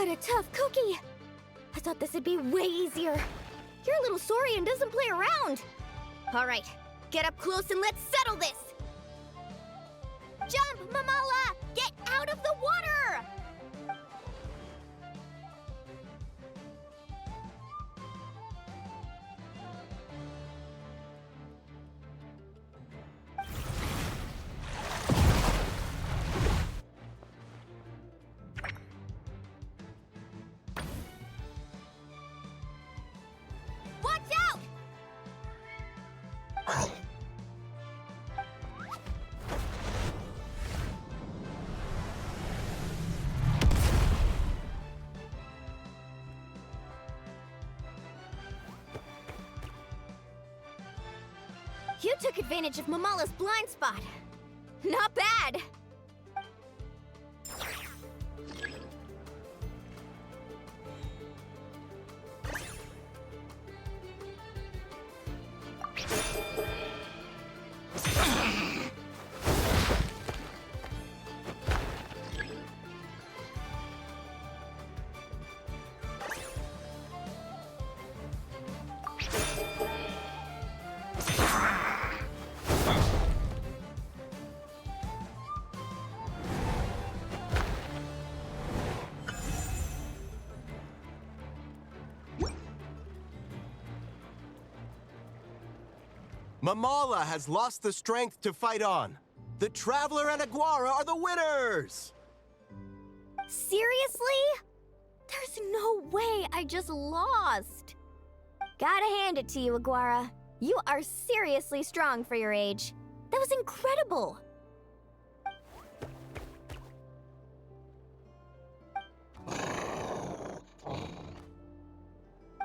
What a tough cookie! I thought this would be way easier. Your little Saurian doesn't play around. All right, get up close and let's settle this. Jump, Mamala! Get out of the water! Watch out! You took advantage of Mamala's blind spot. Not bad. Mamala has lost the strength to fight on. The Traveler and Aguara are the winners! Seriously? There's no way I just lost. Gotta hand it to you, Aguara. You are seriously strong for your age. That was incredible.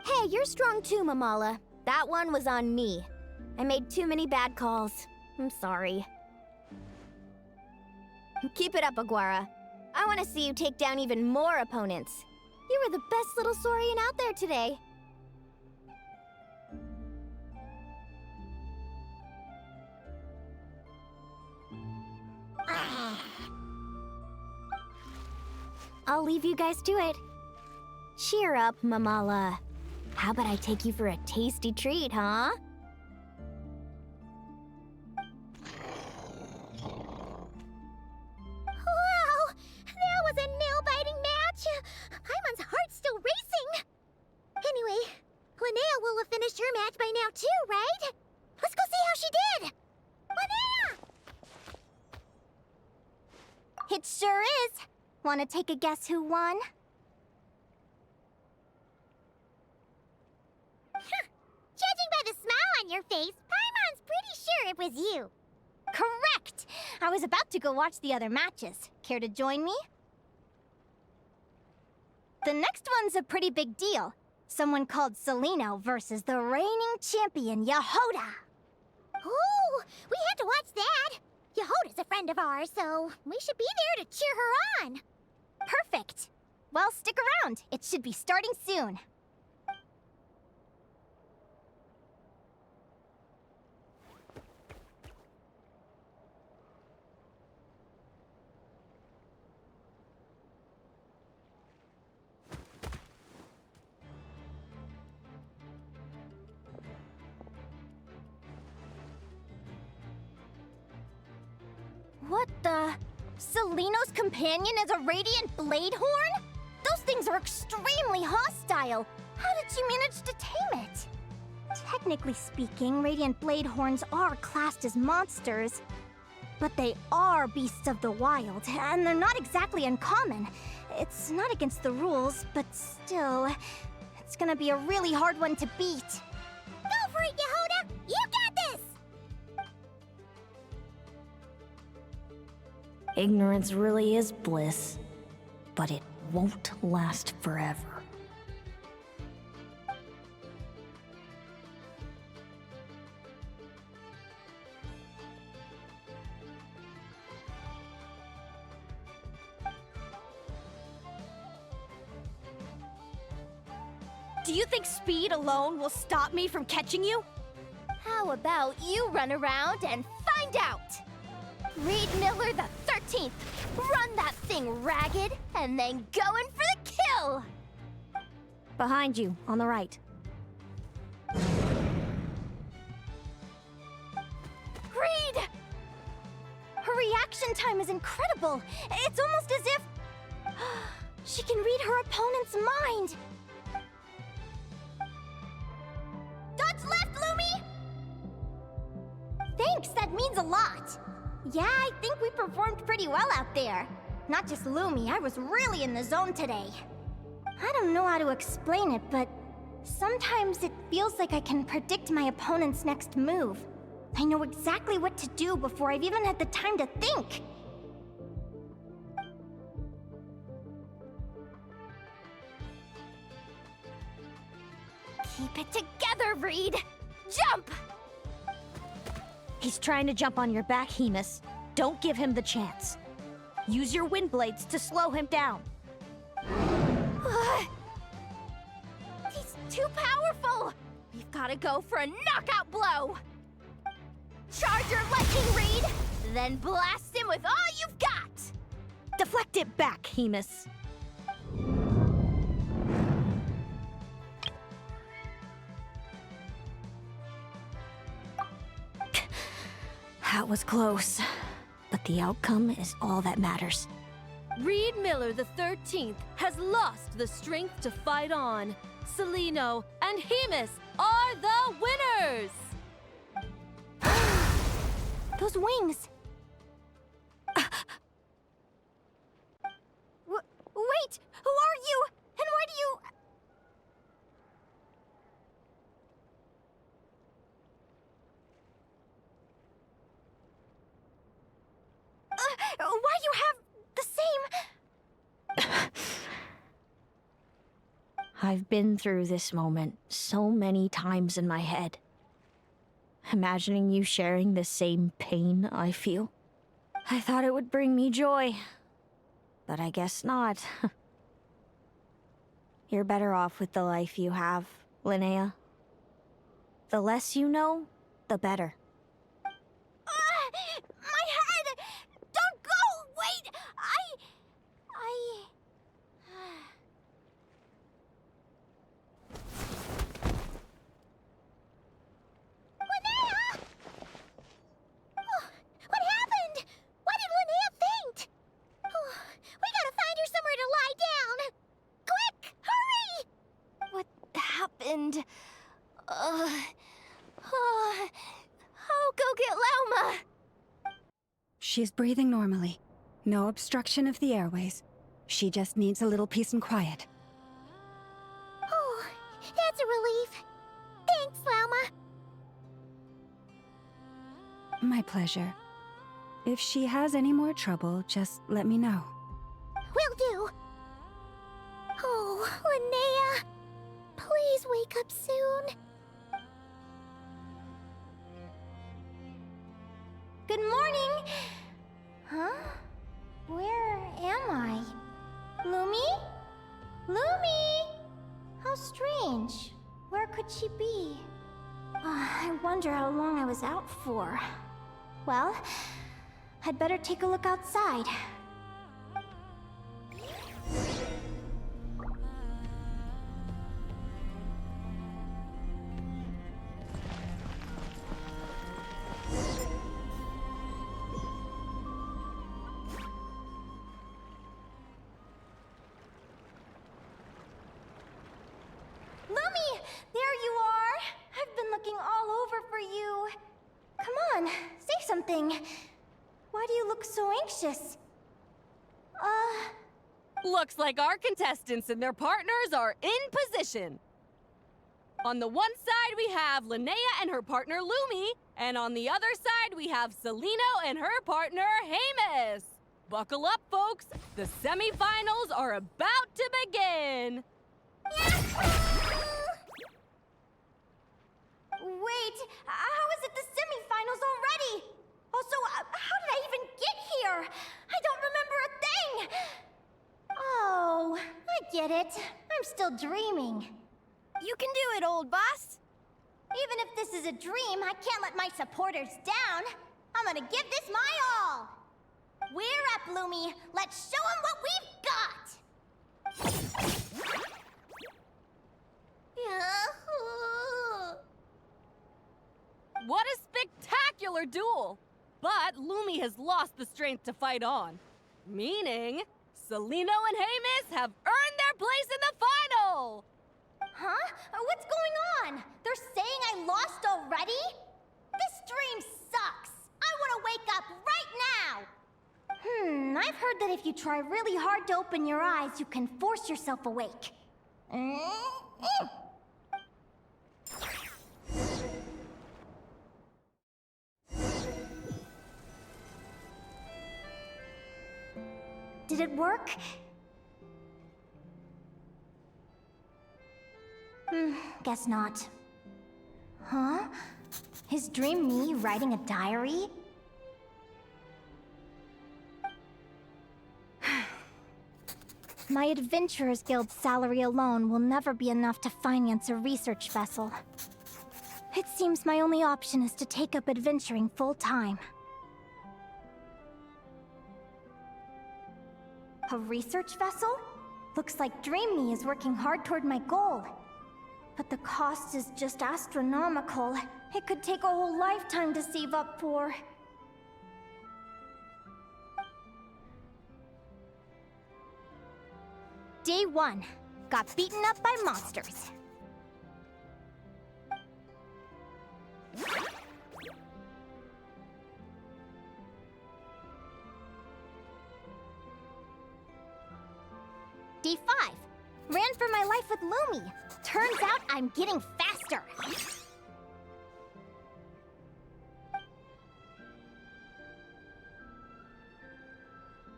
Hey, you're strong too, Mamala. That one was on me. I made too many bad calls. I'm sorry. Keep it up, Aguara. I want to see you take down even more opponents. You were the best little Saurian out there today. I'll leave you guys to it. Cheer up, Mamala. How about I take you for a tasty treat, huh? Wow! That was a nail-biting match! Paimon's heart's still racing! Anyway, Linnea will have finished her match by now too, right? Let's go see how she did! Linnea! It sure is. Want to take a guess who won? Judging by the smile on your face, Paimon's pretty sure it was you. Correct! I was about to go watch the other matches. Care to join me? The next one's a pretty big deal. Someone called Celino versus the reigning champion, Yehoda. Ooh, we had to watch that. Yehoda's a friend of ours, so we should be there to cheer her on. Perfect. Well, stick around. It should be starting soon. What the? Celino's companion is a radiant blade horn? Those things are extremely hostile. How did you manage to tame it? Technically speaking, radiant blade horns are classed as monsters. But they are beasts of the wild, and they're not exactly uncommon. It's not against the rules, but still, it's gonna be a really hard one to beat. Go for it, Yehoda! You got this! Ignorance really is bliss, but it won't last forever. Do you think speed alone will stop me from catching you? How about you run around and find out? Reed Miller the 13th, run that thing ragged and then go in for the kill! will! Behind you, on the right. Reed! Her reaction time is incredible. It's almost as if she can read her opponent's mind. Dodge left, Lumi! Thanks, that means a lot. Yeah, I think we performed pretty well out there. Not just Lumi, I was really in the zone today. I don't know how to explain it, but sometimes it feels like I can predict my opponent's next move. I know exactly what to do before I've even had the time to think. Keep it together, Reed! Jump! He's trying to jump on your back, Hemus. Don't give him the chance. Use your wind blades to slow him down. He's too powerful! We've gotta go for a knockout blow! Charge your lightning, Reed! Then blast him with all you've got! Deflect it back, Hemus. That was close, but the outcome is all that matters. Reed Miller the 13th has lost the strength to fight on. Celino and Hemus are the winners! Those wings! Wait! Who are you? And why do you... why you have the same... I've been through this moment so many times in my head. Imagining you sharing the same pain I feel. I thought it would bring me joy, but I guess not. You're better off with the life you have, Linnea. The less you know, the better. My head! Don't go! Wait! Linnea! Oh, what happened? Why did Linnea faint? Oh, we gotta find her somewhere to lie down! Quick! Hurry! What happened? I'll go get Lauma! She's breathing normally. No obstruction of the airways. She just needs a little peace and quiet. Oh, that's a relief. Thanks, Lauma. My pleasure. If she has any more trouble, just let me know. Will do. Oh, Linnea. Please wake up soon. Good morning! Huh? Where am I? Lumi? Lumi! How strange. Where could she be? I wonder how long I was out for. Well, I'd better take a look outside. Lumi! There you are! I've been looking all over for you. Come on, say something. Why do you look so anxious? Looks like our contestants and their partners are in position. On the one side, we have Linnea and her partner Lumi, and on the other side, we have Celino and her partner Hemus. Buckle up, folks. The semifinals are about to begin. Wait, how is it the semifinals already? Also, how did I even get here? I don't remember a thing! Oh, I get it. I'm still dreaming. You can do it, old boss. Even if this is a dream, I can't let my supporters down. I'm gonna give this my all. We're up, Lumi. Let's show them what we've got! Yahoo! What a spectacular duel! But Lumi has lost the strength to fight on. Meaning, Celino and Hamis have earned their place in the final! Huh? What's going on? They're saying I lost already? This dream sucks! I want to wake up right now! I've heard that if you try really hard to open your eyes, you can force yourself awake. Did it work? Guess not. Huh? Is Dream me writing a diary? My Adventurers Guild salary alone will never be enough to finance a research vessel. It seems my only option is to take up adventuring full-time. A research vessel? Looks like Dream Me is working hard toward my goal. But the cost is just astronomical. It could take a whole lifetime to save up for. Day 1. Got beaten up by monsters. Day 5. Ran for my life with Lumi. Turns out I'm getting faster.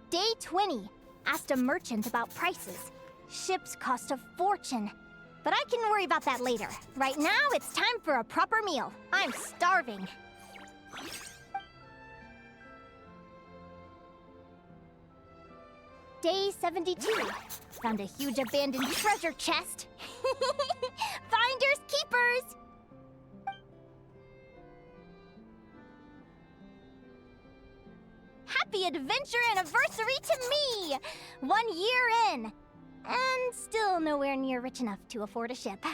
Day 20. Asked a merchant about prices. Ships cost a fortune. But I can worry about that later. Right now, it's time for a proper meal. I'm starving. Day 72. Found a huge abandoned treasure chest. Finders keepers! Happy adventure anniversary to me! 1 year in. And still nowhere near rich enough to afford a ship.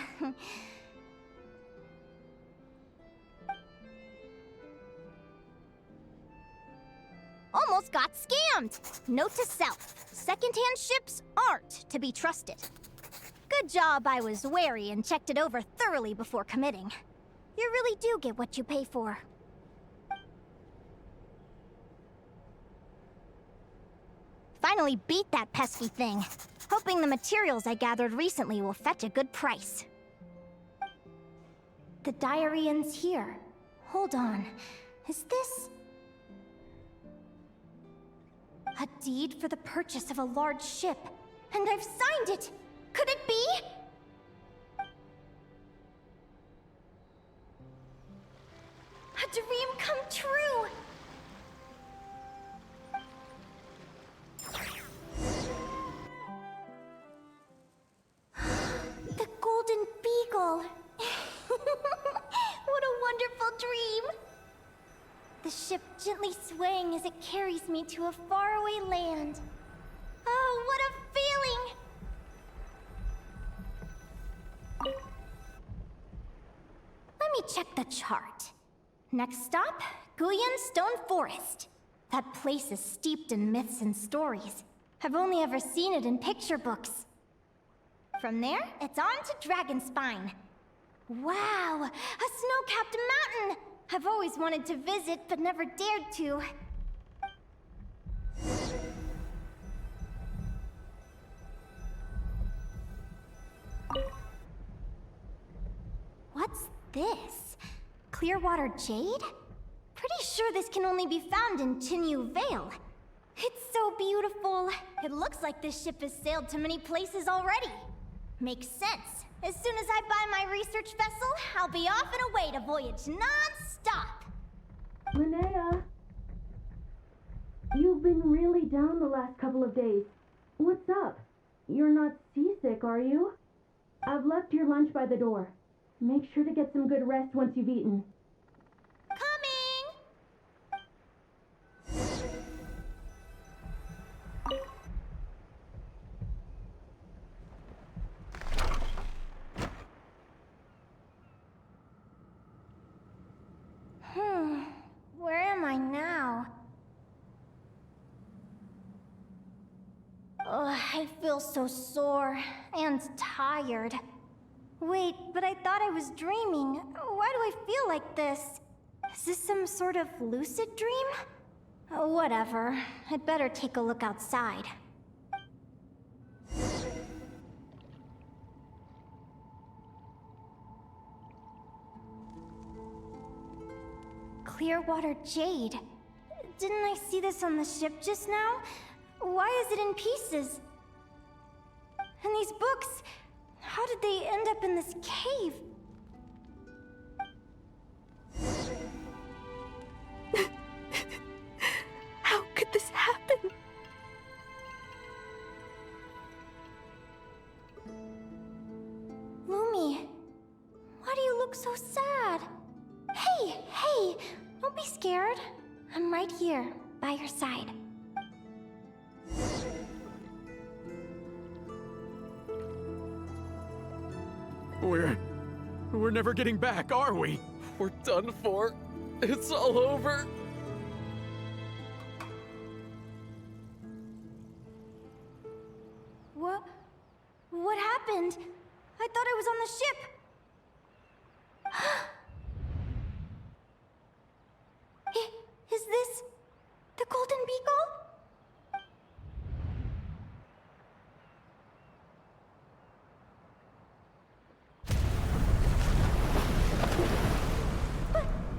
Almost got scammed! Note to self, secondhand ships aren't to be trusted. Good job I was wary and checked it over thoroughly before committing. You really do get what you pay for. Finally beat that pesky thing. Hoping the materials I gathered recently will fetch a good price. The diary ends here. Hold on. Is this... a deed for the purchase of a large ship? And I've signed it! Could it be? A dream come true! The Golden Beagle! What a wonderful dream! The ship gently swaying as it carries me to a faraway land. Oh, what a feeling! Let me check the chart. Next stop, Guyan Stone Forest. That place is steeped in myths and stories. I've only ever seen it in picture books. From there, it's on to Dragonspine. Wow, a snow-capped mountain! I've always wanted to visit, but never dared to. What's this? Clearwater jade? Pretty sure this can only be found in Chinyu Vale. It's so beautiful. It looks like this ship has sailed to many places already. Makes sense. As soon as I buy my research vessel, I'll be off and away to voyage non-stop. Linnea, you've been really down the last couple of days. What's up? You're not seasick, are you? I've left your lunch by the door. Make sure to get some good rest once you've eaten. I feel so sore and tired. Wait, but I thought I was dreaming. Why do I feel like this? Is this some sort of lucid dream? Whatever. I'd better take a look outside. Clearwater jade. Didn't I see this on the ship just now? Why is it in pieces? And these books, how did they end up in this cave? How could this happen? Lumi, why do you look so sad? Hey, don't be scared. I'm right here, by your side. We're never getting back, are we? We're done for. It's all over. What happened? I thought I was on the ship. Is this the Golden Beagle?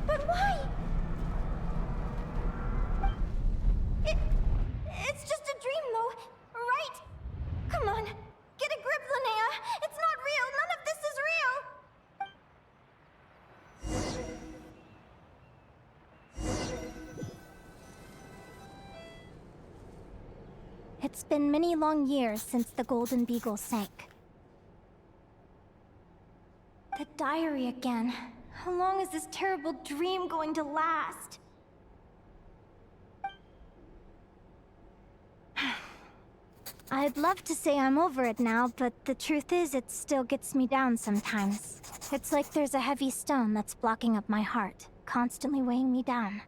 But why? It's just a dream, though, right? Come on, get a grip, Linnea. It's not real. None of this is real. It's been many long years since the Golden Beagle sank. The diary again. How long is this terrible dream going to last? I'd love to say I'm over it now, but the truth is it still gets me down sometimes. It's like there's a heavy stone that's blocking up my heart, constantly weighing me down.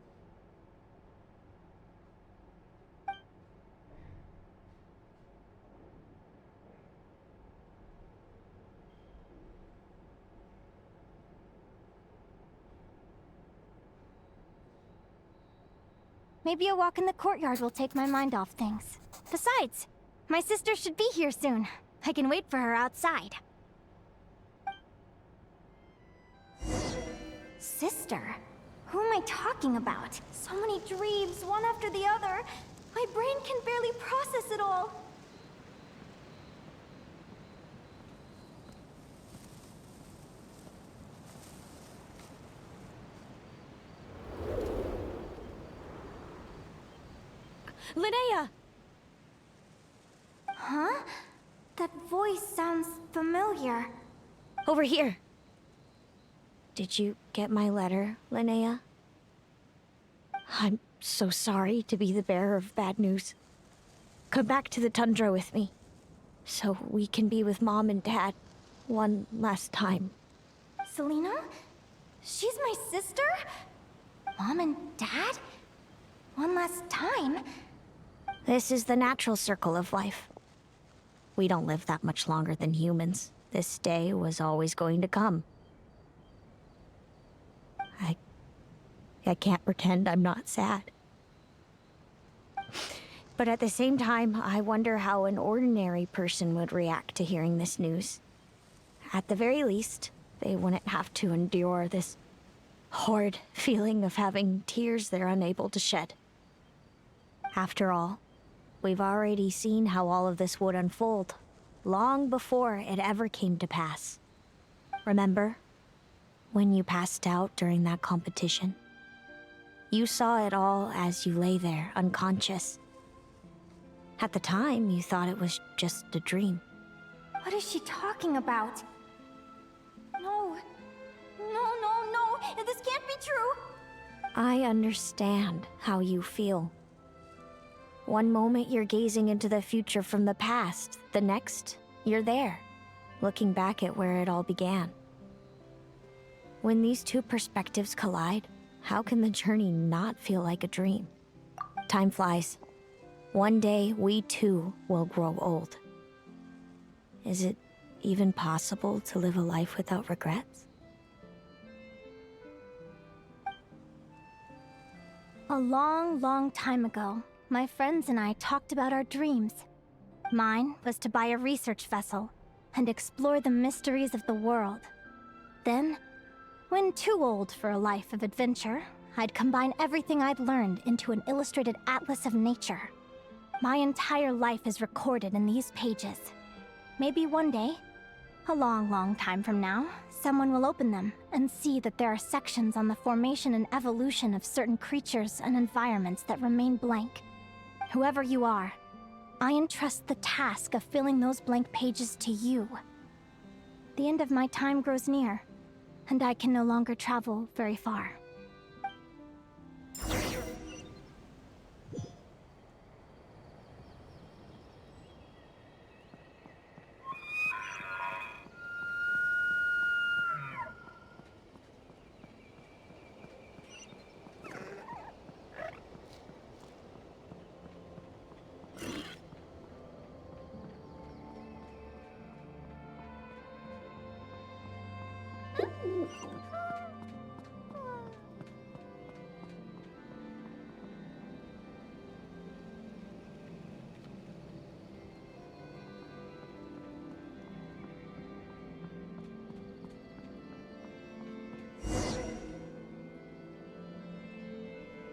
Maybe a walk in the courtyard will take my mind off things. Besides, my sister should be here soon. I can wait for her outside. Sister? Who am I talking about? So many dreams, one after the other. My brain can barely process it all. Linnea! Huh? That voice sounds familiar. Over here. Did you get my letter, Linnea? I'm so sorry to be the bearer of bad news. Come back to the tundra with me, so we can be with Mom and Dad one last time. Selena? She's my sister? Mom and Dad? One last time? This is the natural circle of life. We don't live that much longer than humans. This day was always going to come. I can't pretend I'm not sad. But at the same time, I wonder how an ordinary person would react to hearing this news. At the very least, they wouldn't have to endure this horrid feeling of having tears they're unable to shed. After all, we've already seen how all of this would unfold, long before it ever came to pass. Remember, when you passed out during that competition? You saw it all as you lay there, unconscious. At the time, you thought it was just a dream. What is she talking about? No. This can't be true. I understand how you feel. One moment you're gazing into the future from the past, the next, you're there, looking back at where it all began. When these two perspectives collide, how can the journey not feel like a dream? Time flies. One day, we too will grow old. Is it even possible to live a life without regrets? A long, long time ago, my friends and I talked about our dreams. Mine was to buy a research vessel and explore the mysteries of the world. Then, when too old for a life of adventure, I'd combine everything I'd learned into an illustrated atlas of nature. My entire life is recorded in these pages. Maybe one day, a long, long time from now, someone will open them and see that there are sections on the formation and evolution of certain creatures and environments that remain blank. Whoever you are, I entrust the task of filling those blank pages to you. The end of my time grows near, and I can no longer travel very far.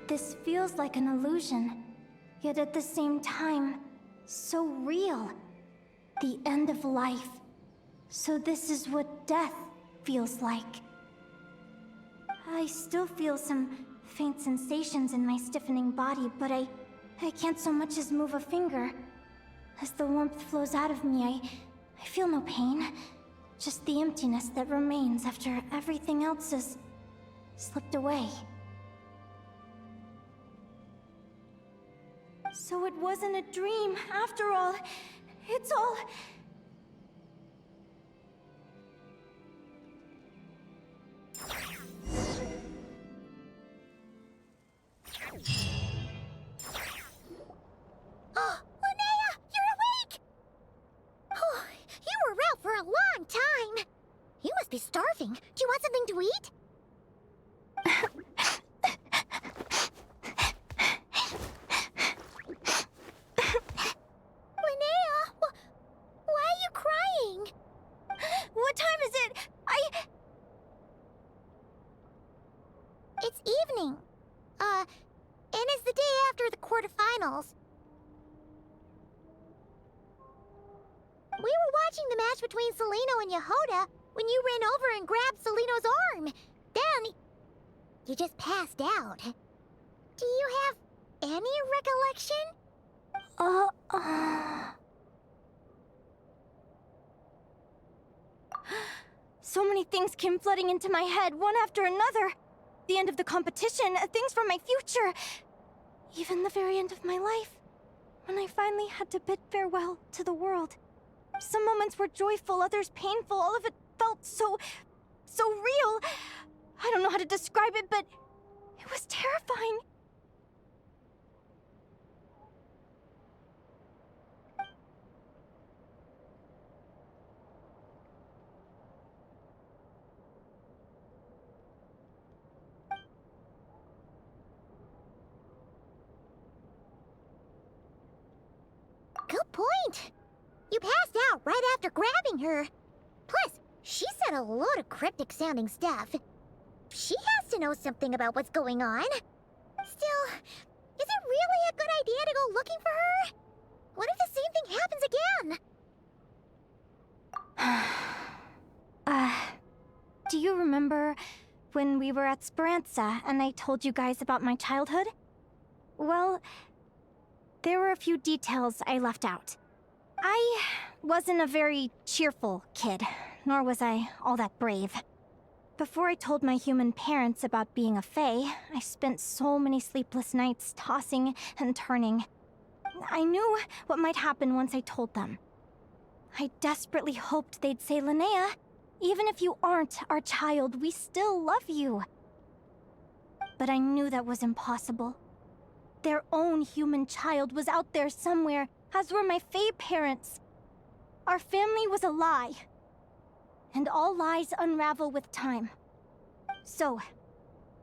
This feels like an illusion, yet at the same time, so real. The end of life. So this is what death feels like. I still feel some faint sensations in my stiffening body, but I can't so much as move a finger. As the warmth flows out of me, I feel no pain. Just the emptiness that remains after everything else has slipped away. So it wasn't a dream, after all. It's all... Oh, Linnea, you're awake! Oh, you were out for a long time. You must be starving. Do you want something to eat? Linnea, why are you crying? What time is it? It's evening. And it's the day after the quarterfinals. We were watching the match between Celino and Yehoda when you ran over and grabbed Celino's arm. Then, you just passed out. Do you have any recollection? So many things came flooding into my head, one after another. The end of the competition, things from my future. Even the very end of my life. When I finally had to bid farewell to the world. Some moments were joyful, others painful. All of it felt so real. I don't know how to describe it, but it was terrifying. Good point. You passed out right after grabbing her. Plus, she said a load of cryptic-sounding stuff. She has to know something about what's going on. Still, is it really a good idea to go looking for her? What if the same thing happens again? Do you remember when we were at Speranza and I told you guys about my childhood? Well, there were a few details I left out. I wasn't a very cheerful kid, nor was I all that brave. Before I told my human parents about being a fae, I spent so many sleepless nights tossing and turning. I knew what might happen once I told them. I desperately hoped they'd say, Linnea, even if you aren't our child, we still love you. But I knew that was impossible. Their own human child was out there somewhere, as were my fae parents. Our family was a lie. And all lies unravel with time. So,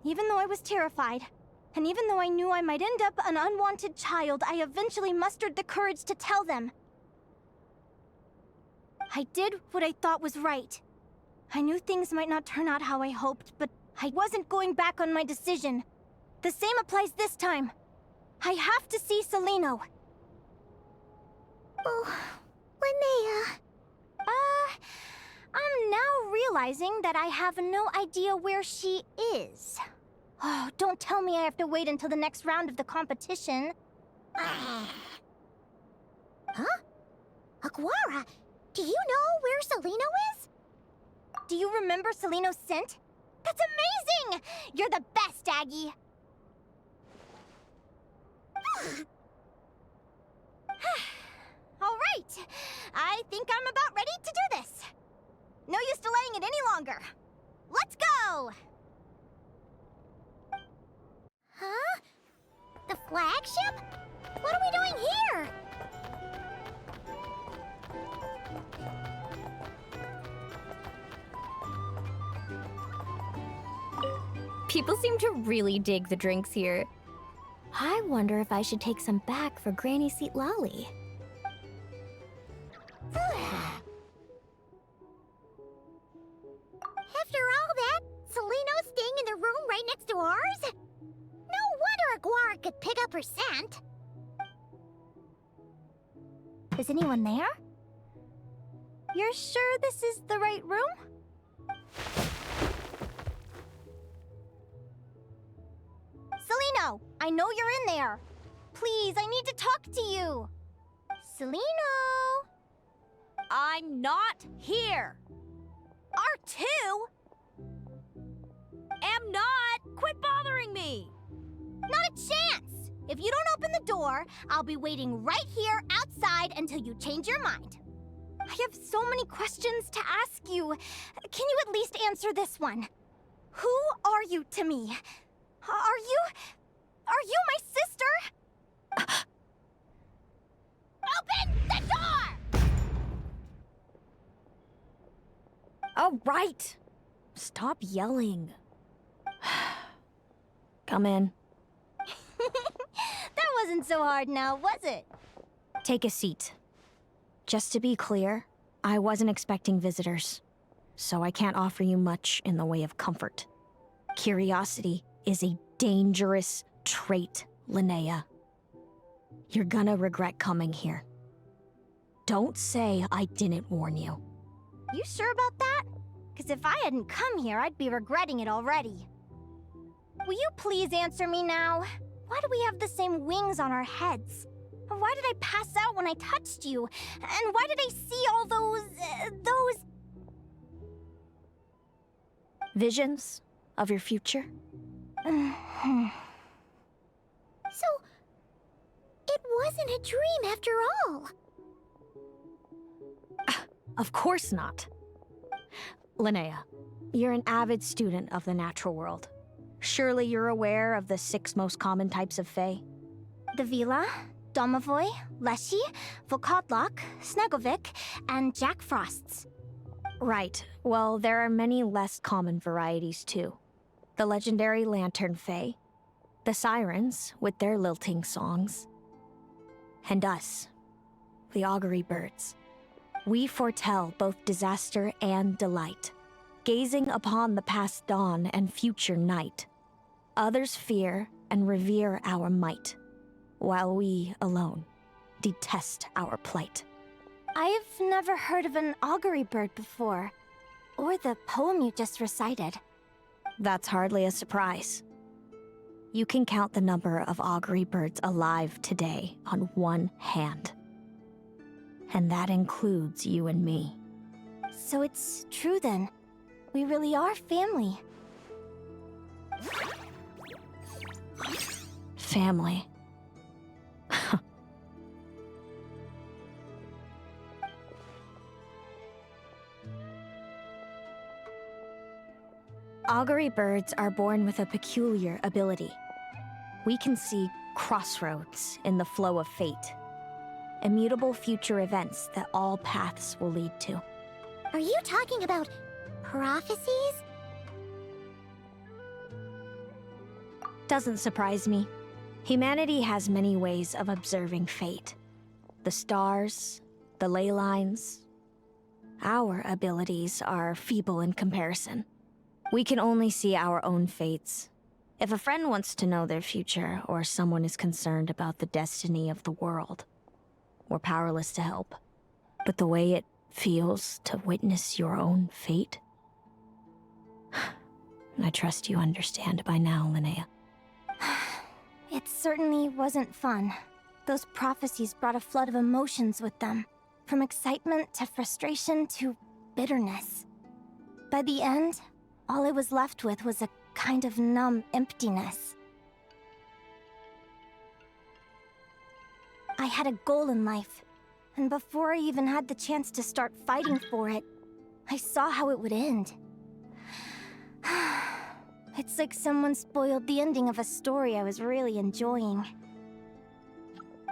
even though I was terrified, and even though I knew I might end up an unwanted child, I eventually mustered the courage to tell them. I did what I thought was right. I knew things might not turn out how I hoped, but I wasn't going back on my decision. The same applies this time. I have to see Celino. Oh, Linnea. I'm now realizing that I have no idea where she is. Oh, don't tell me I have to wait until the next round of the competition. Huh? Aguara, do you know where Celino is? Do you remember Celino's scent? That's amazing! You're the best, Aggie! All right, I think I'm about ready to do this. No use delaying it any longer. Let's go! Huh? The flagship? What are we doing here? People seem to really dig the drinks here. I wonder if I should take some back for Granny Seat Lolly. After all that, Celino's staying in the room right next to ours? No wonder Aguara could pick up her scent. Is anyone there? You're sure this is the right room? Celino, I know you're in there. Please, I need to talk to you. Celino? I'm not here. R2? Am not. Quit bothering me. Not a chance. If you don't open the door, I'll be waiting right here outside until you change your mind. I have so many questions to ask you. Can you at least answer this one? Who are you to me? Are you my sister? Open the door! All right. Stop yelling. Come in. That wasn't so hard now, was it? Take a seat. Just to be clear, I wasn't expecting visitors, so I can't offer you much in the way of comfort. Curiosity is a dangerous trait, Linnea. You're gonna regret coming here. Don't say I didn't warn you. You sure about that? Because if I hadn't come here, I'd be regretting it already. Will you please answer me now? Why do we have the same wings on our heads? Why did I pass out when I touched you? And why did I see all those... Visions of your future? So, it wasn't a dream after all. Of course not. Linnea, you're an avid student of the natural world. Surely you're aware of the 6 most common types of Fae? The Vila, Domovoy, Leshy, Volkodlok, Snegovic, and Jack Frosts. Right. Well, there are many less common varieties too. The legendary Lantern Fae, the Sirens with their lilting songs, and us, the Augury Birds. We foretell both disaster and delight, gazing upon the past dawn and future night. Others fear and revere our might, while we alone detest our plight. I've never heard of an augury bird before, or the poem you just recited. That's hardly a surprise. You can count the number of augury birds alive today on one hand. And that includes you and me. So it's true then. We really are family. Family. Augury birds are born with a peculiar ability. We can see crossroads in the flow of fate. immutable future events that all paths will lead to. Are you talking about prophecies? Doesn't surprise me. Humanity has many ways of observing fate. The stars, the ley lines. Our abilities are feeble in comparison. We can only see our own fates. If a friend wants to know their future, or someone is concerned about the destiny of the world, we're powerless to help. But the way it feels to witness your own fate, I trust you understand by now, Linnea. It certainly wasn't fun. Those prophecies brought a flood of emotions with them. From excitement to frustration to bitterness. By the end, all I was left with was a kind of numb emptiness. I had a goal in life, and before I even had the chance to start fighting for it, I saw how it would end. It's like someone spoiled the ending of a story I was really enjoying.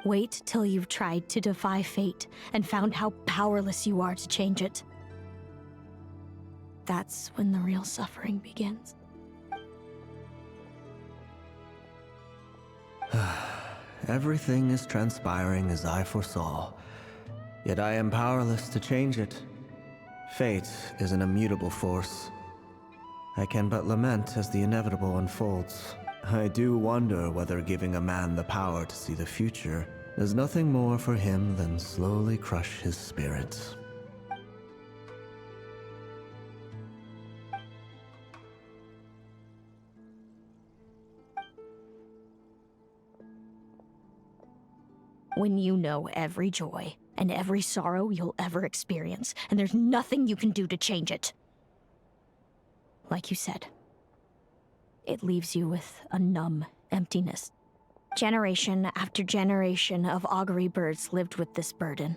Wait till you've tried to defy fate and found how powerless you are to change it. That's when the real suffering begins. Everything is transpiring as I foresaw, yet I am powerless to change it. Fate is an immutable force. I can but lament as the inevitable unfolds. I do wonder whether giving a man the power to see the future is nothing more for him than slowly crush his spirit. When you know every joy and every sorrow you'll ever experience, and there's nothing you can do to change it. Like you said, it leaves you with a numb emptiness. Generation after generation of augury birds lived with this burden.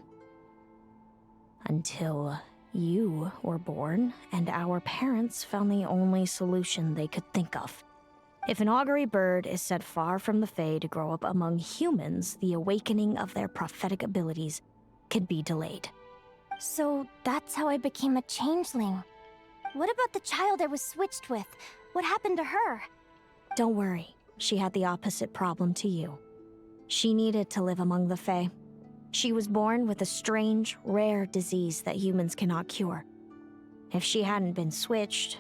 Until you were born, and our parents found the only solution they could think of. If an augury bird is set far from the Fae to grow up among humans, the awakening of their prophetic abilities could be delayed. So that's how I became a changeling. What about the child I was switched with? What happened to her? Don't worry, she had the opposite problem to you. She needed to live among the Fae. She was born with a strange, rare disease that humans cannot cure. If she hadn't been switched,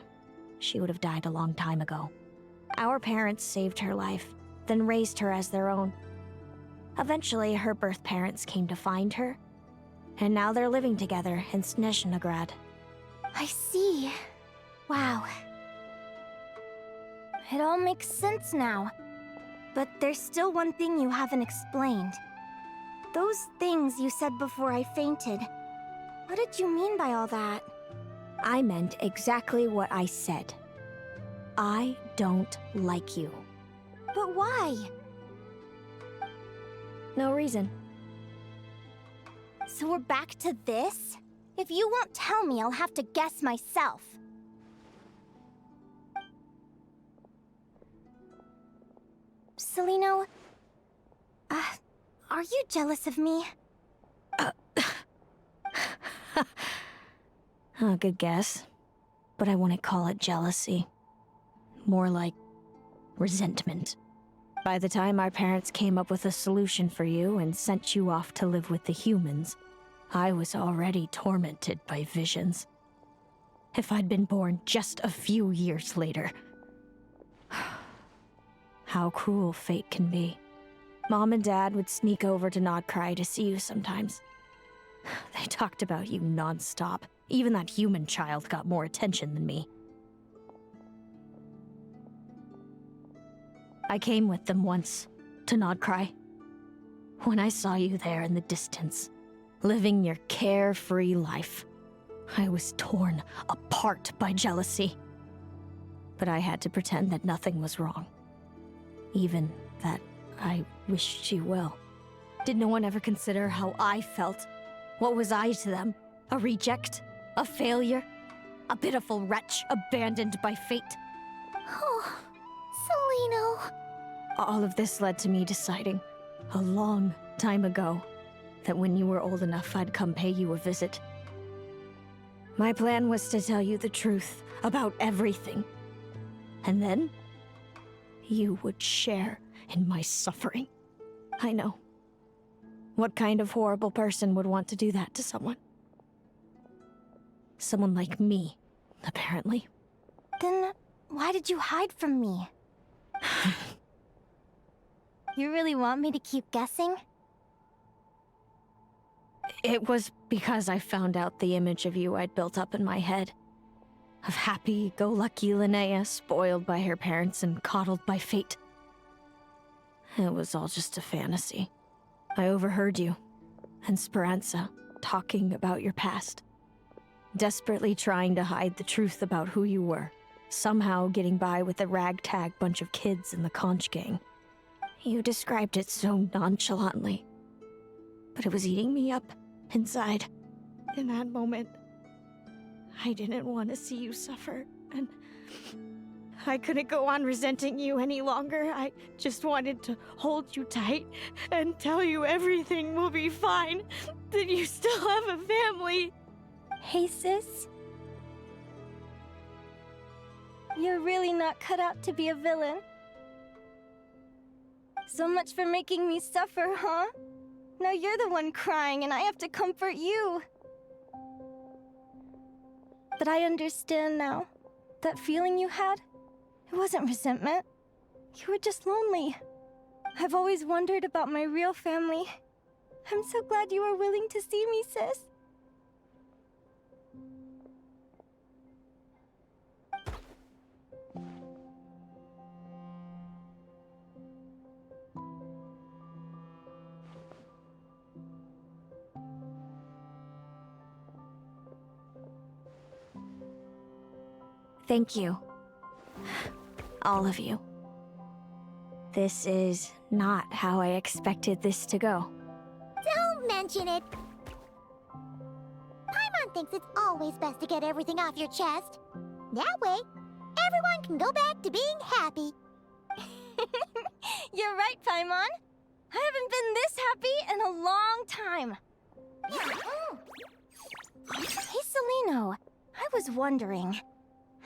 she would have died a long time ago. Our parents saved her life, then raised her as their own. Eventually, her birth parents came to find her, and now they're living together in Snezhnegrad. I see. Wow. It all makes sense now. But there's still one thing you haven't explained. Those things you said before I fainted. What did you mean by all that? I meant exactly what I said. I don't like you. But why? No reason. So we're back to this? If you won't tell me, I'll have to guess myself. Celino, are you jealous of me? Good guess. But I wouldn't call it jealousy. More like resentment. By the time our parents came up with a solution for you and sent you off to live with the humans, I was already tormented by visions. If I'd been born just a few years later. How cruel fate can be. Mom and Dad would sneak over to Nod-Krai to see you sometimes. They talked about you non-stop. Even that human child got more attention than me. I came with them once, to Nod-Krai. When I saw you there in the distance, living your carefree life, I was torn apart by jealousy. But I had to pretend that nothing was wrong. Even that I wished you well. Did no one ever consider how I felt? What was I to them? A reject? A failure? A pitiful wretch abandoned by fate? Oh, Celino. All of this led to me deciding, a long time ago, that when you were old enough, I'd come pay you a visit. My plan was to tell you the truth about everything. And then, you would share in my suffering. I know. What kind of horrible person would want to do that to someone? Someone like me, apparently. Then why did you hide from me? You really want me to keep guessing? It was because I found out the image of you I'd built up in my head. Of happy-go-lucky Linnea, spoiled by her parents and coddled by fate. It was all just a fantasy. I overheard you, and Speranza, talking about your past. Desperately trying to hide the truth about who you were. Somehow getting by with a ragtag bunch of kids in the conch gang. You described it so nonchalantly. But it was eating me up, inside. In that moment, I didn't want to see you suffer, and I couldn't go on resenting you any longer. I just wanted to hold you tight and tell you everything will be fine, that you still have a family. Hey, sis. You're really not cut out to be a villain. So much for making me suffer, huh? Now you're the one crying and I have to comfort you. But I understand now. That feeling you had, it wasn't resentment. You were just lonely. I've always wondered about my real family. I'm so glad you were willing to see me, sis. Thank you. All of you. This is not how I expected this to go. Don't mention it. Paimon thinks it's always best to get everything off your chest. That way, everyone can go back to being happy. You're right, Paimon. I haven't been this happy in a long time. Hey, Celino. I was wondering,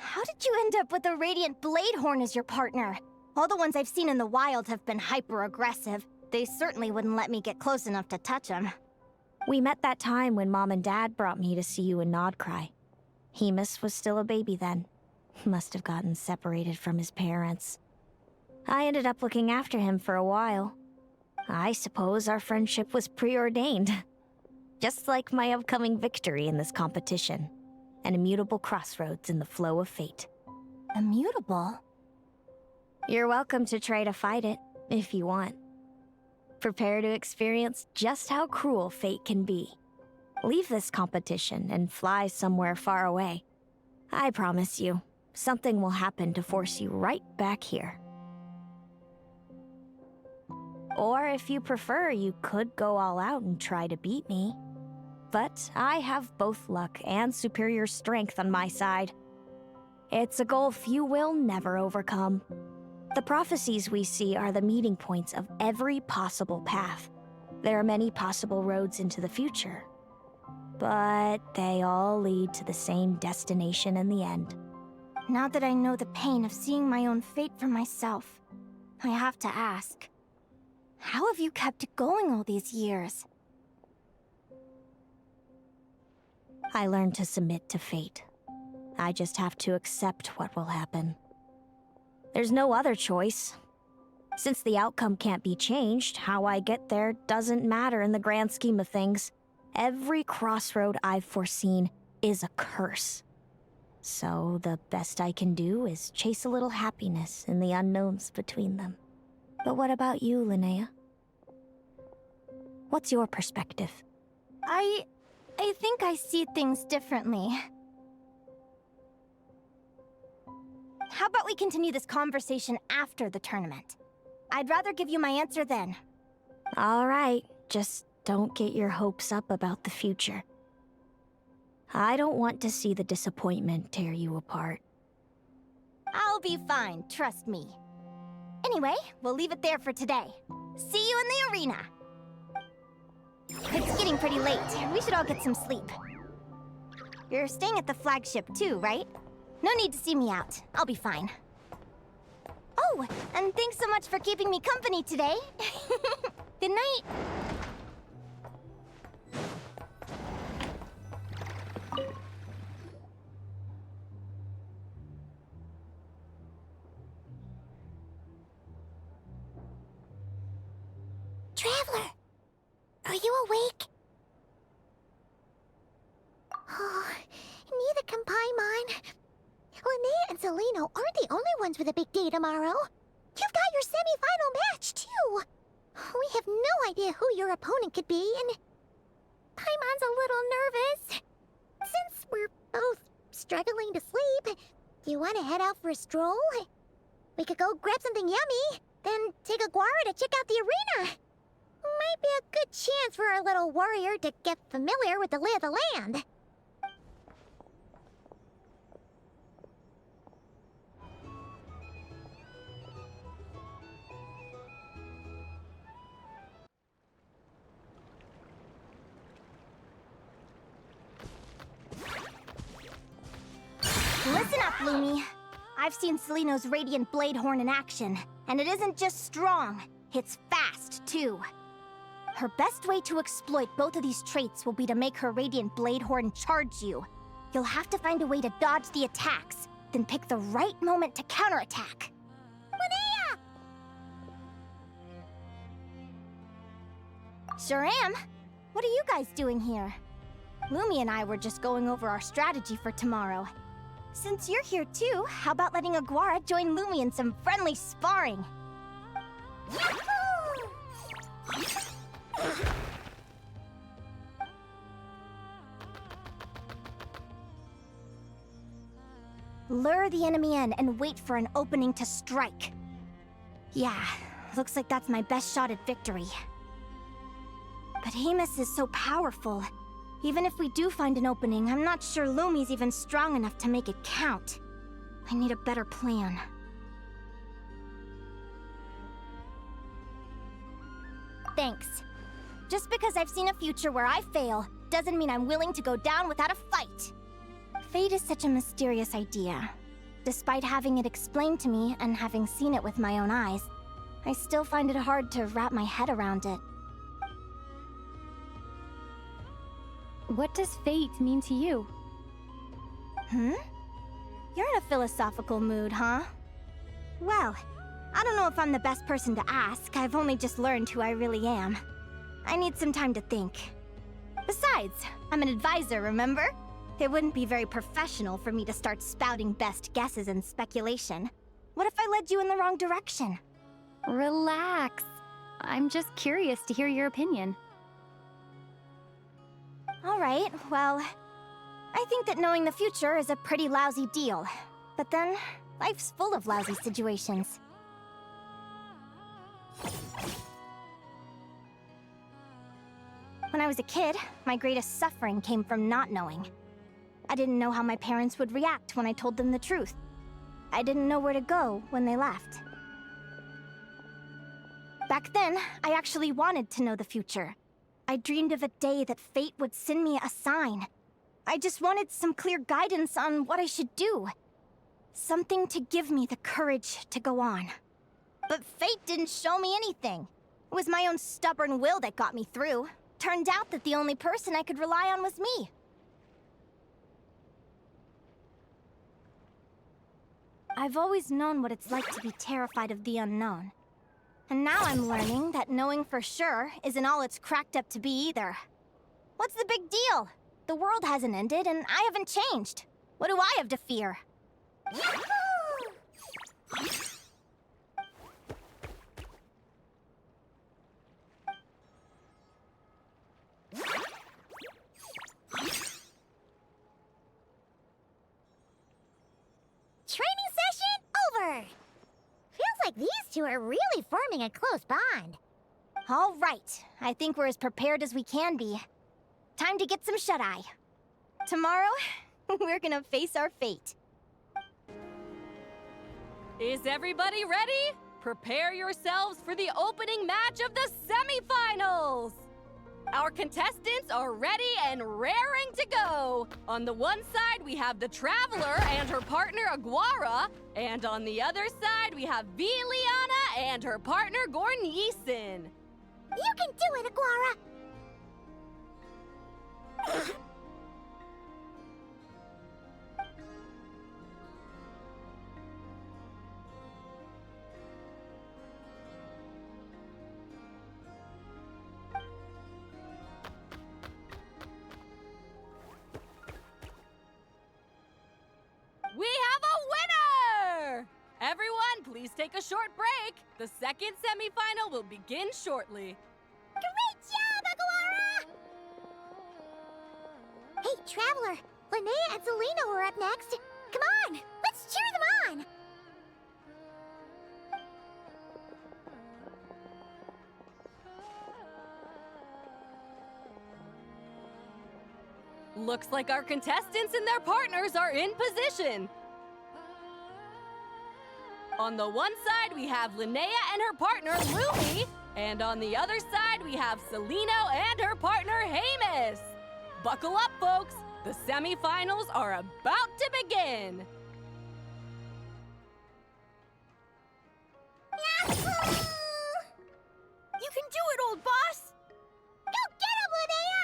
how did you end up with a Radiant Bladehorn as your partner? All the ones I've seen in the wild have been hyper-aggressive. They certainly wouldn't let me get close enough to touch them. We met that time when Mom and Dad brought me to see you in Nod-Krai. Hemus was still a baby then. Must have gotten separated from his parents. I ended up looking after him for a while. I suppose our friendship was preordained. Just like my upcoming victory in this competition. An immutable crossroads in the flow of fate. Immutable? You're welcome to try to fight it, if you want. Prepare to experience just how cruel fate can be. Leave this competition and fly somewhere far away. I promise you, something will happen to force you right back here. Or if you prefer, you could go all out and try to beat me. But I have both luck and superior strength on my side. It's a gulf you will never overcome. The prophecies we see are the meeting points of every possible path. There are many possible roads into the future. But they all lead to the same destination in the end. Now that I know the pain of seeing my own fate for myself, I have to ask, how have you kept it going all these years? I learned to submit to fate. I just have to accept what will happen. There's no other choice. Since the outcome can't be changed, how I get there doesn't matter in the grand scheme of things. Every crossroad I've foreseen is a curse. So the best I can do is chase a little happiness in the unknowns between them. But what about you, Linnea? What's your perspective? I think I see things differently. How about we continue this conversation after the tournament? I'd rather give you my answer then. All right, just don't get your hopes up about the future. I don't want to see the disappointment tear you apart. I'll be fine, trust me. Anyway, we'll leave it there for today. See you in the arena! It's getting pretty late. We should all get some sleep. You're staying at the flagship too, right? No need to see me out. I'll be fine. Oh, and thanks so much for keeping me company today. Good night. Traveler, are you awake? Oh, neither can Paimon. Linnea and Celino aren't the only ones with a big day tomorrow. You've got your semi-final match, too. We have no idea who your opponent could be, and Paimon's a little nervous. Since we're both struggling to sleep, do you want to head out for a stroll? We could go grab something yummy, then take Aguara to check out the arena. Might be a good chance for our little warrior to get familiar with the lay of the land. Listen up, Lumi. I've seen Celino's Radiant Blade Horn in action, and it isn't just strong, it's fast, too. Her best way to exploit both of these traits will be to make her Radiant Blade Horn charge you. You'll have to find a way to dodge the attacks, then pick the right moment to counterattack. Linnea! Sure am. What are you guys doing here? Lumi and I were just going over our strategy for tomorrow. Since you're here too, how about letting Aguara join Lumi in some friendly sparring? Lure the enemy in and wait for an opening to strike. Yeah, looks like that's my best shot at victory. But Amos is so powerful. Even if we do find an opening, I'm not sure Lumi's even strong enough to make it count. I need a better plan. Thanks. Just because I've seen a future where I fail, doesn't mean I'm willing to go down without a fight. Fate is such a mysterious idea. Despite having it explained to me and having seen it with my own eyes, I still find it hard to wrap my head around it. What does fate mean to you? You're in a philosophical mood, huh? Well, I don't know if I'm the best person to ask. I've only just learned who I really am. I need some time to think. Besides, I'm an advisor, remember? It wouldn't be very professional for me to start spouting best guesses and speculation. What if I led you in the wrong direction? Relax. I'm just curious to hear your opinion. Alright, well, I think that knowing the future is a pretty lousy deal. But then, life's full of lousy situations. When I was a kid, my greatest suffering came from not knowing. I didn't know how my parents would react when I told them the truth. I didn't know where to go when they left. Back then, I actually wanted to know the future. I dreamed of a day that fate would send me a sign. I just wanted some clear guidance on what I should do. Something to give me the courage to go on. But fate didn't show me anything. It was my own stubborn will that got me through. Turned out that the only person I could rely on was me. I've always known what it's like to be terrified of the unknown. And now I'm learning that knowing for sure isn't all it's cracked up to be either. What's the big deal? The world hasn't ended, and I haven't changed. What do I have to fear? Training session over! Feels like these two are really forming a close bond. All right, I think we're as prepared as we can be. Time to get some shut-eye. Tomorrow, we're gonna face our fate. Is everybody ready? Prepare yourselves for the opening match of the semifinals! Our contestants are ready and raring to go. On the one side, we have the Traveler and her partner Aguara, and on the other side, we have Viliana and her partner Gornyson. You can do it, Aguara! We have a winner! Everyone, please take a short break. The second semifinal will begin shortly. Great job, Aguara! Hey, Traveler, Linnea and Selena were up next. Come on, let's cheer them on! Looks like our contestants and their partners are in position. On the one side, we have Linnea and her partner, Lumine. And on the other side, we have Celino and her partner, Hamus. Buckle up, folks. The semifinals are about to begin. Yahoo! You can do it, old boss! Go get him, Linnea!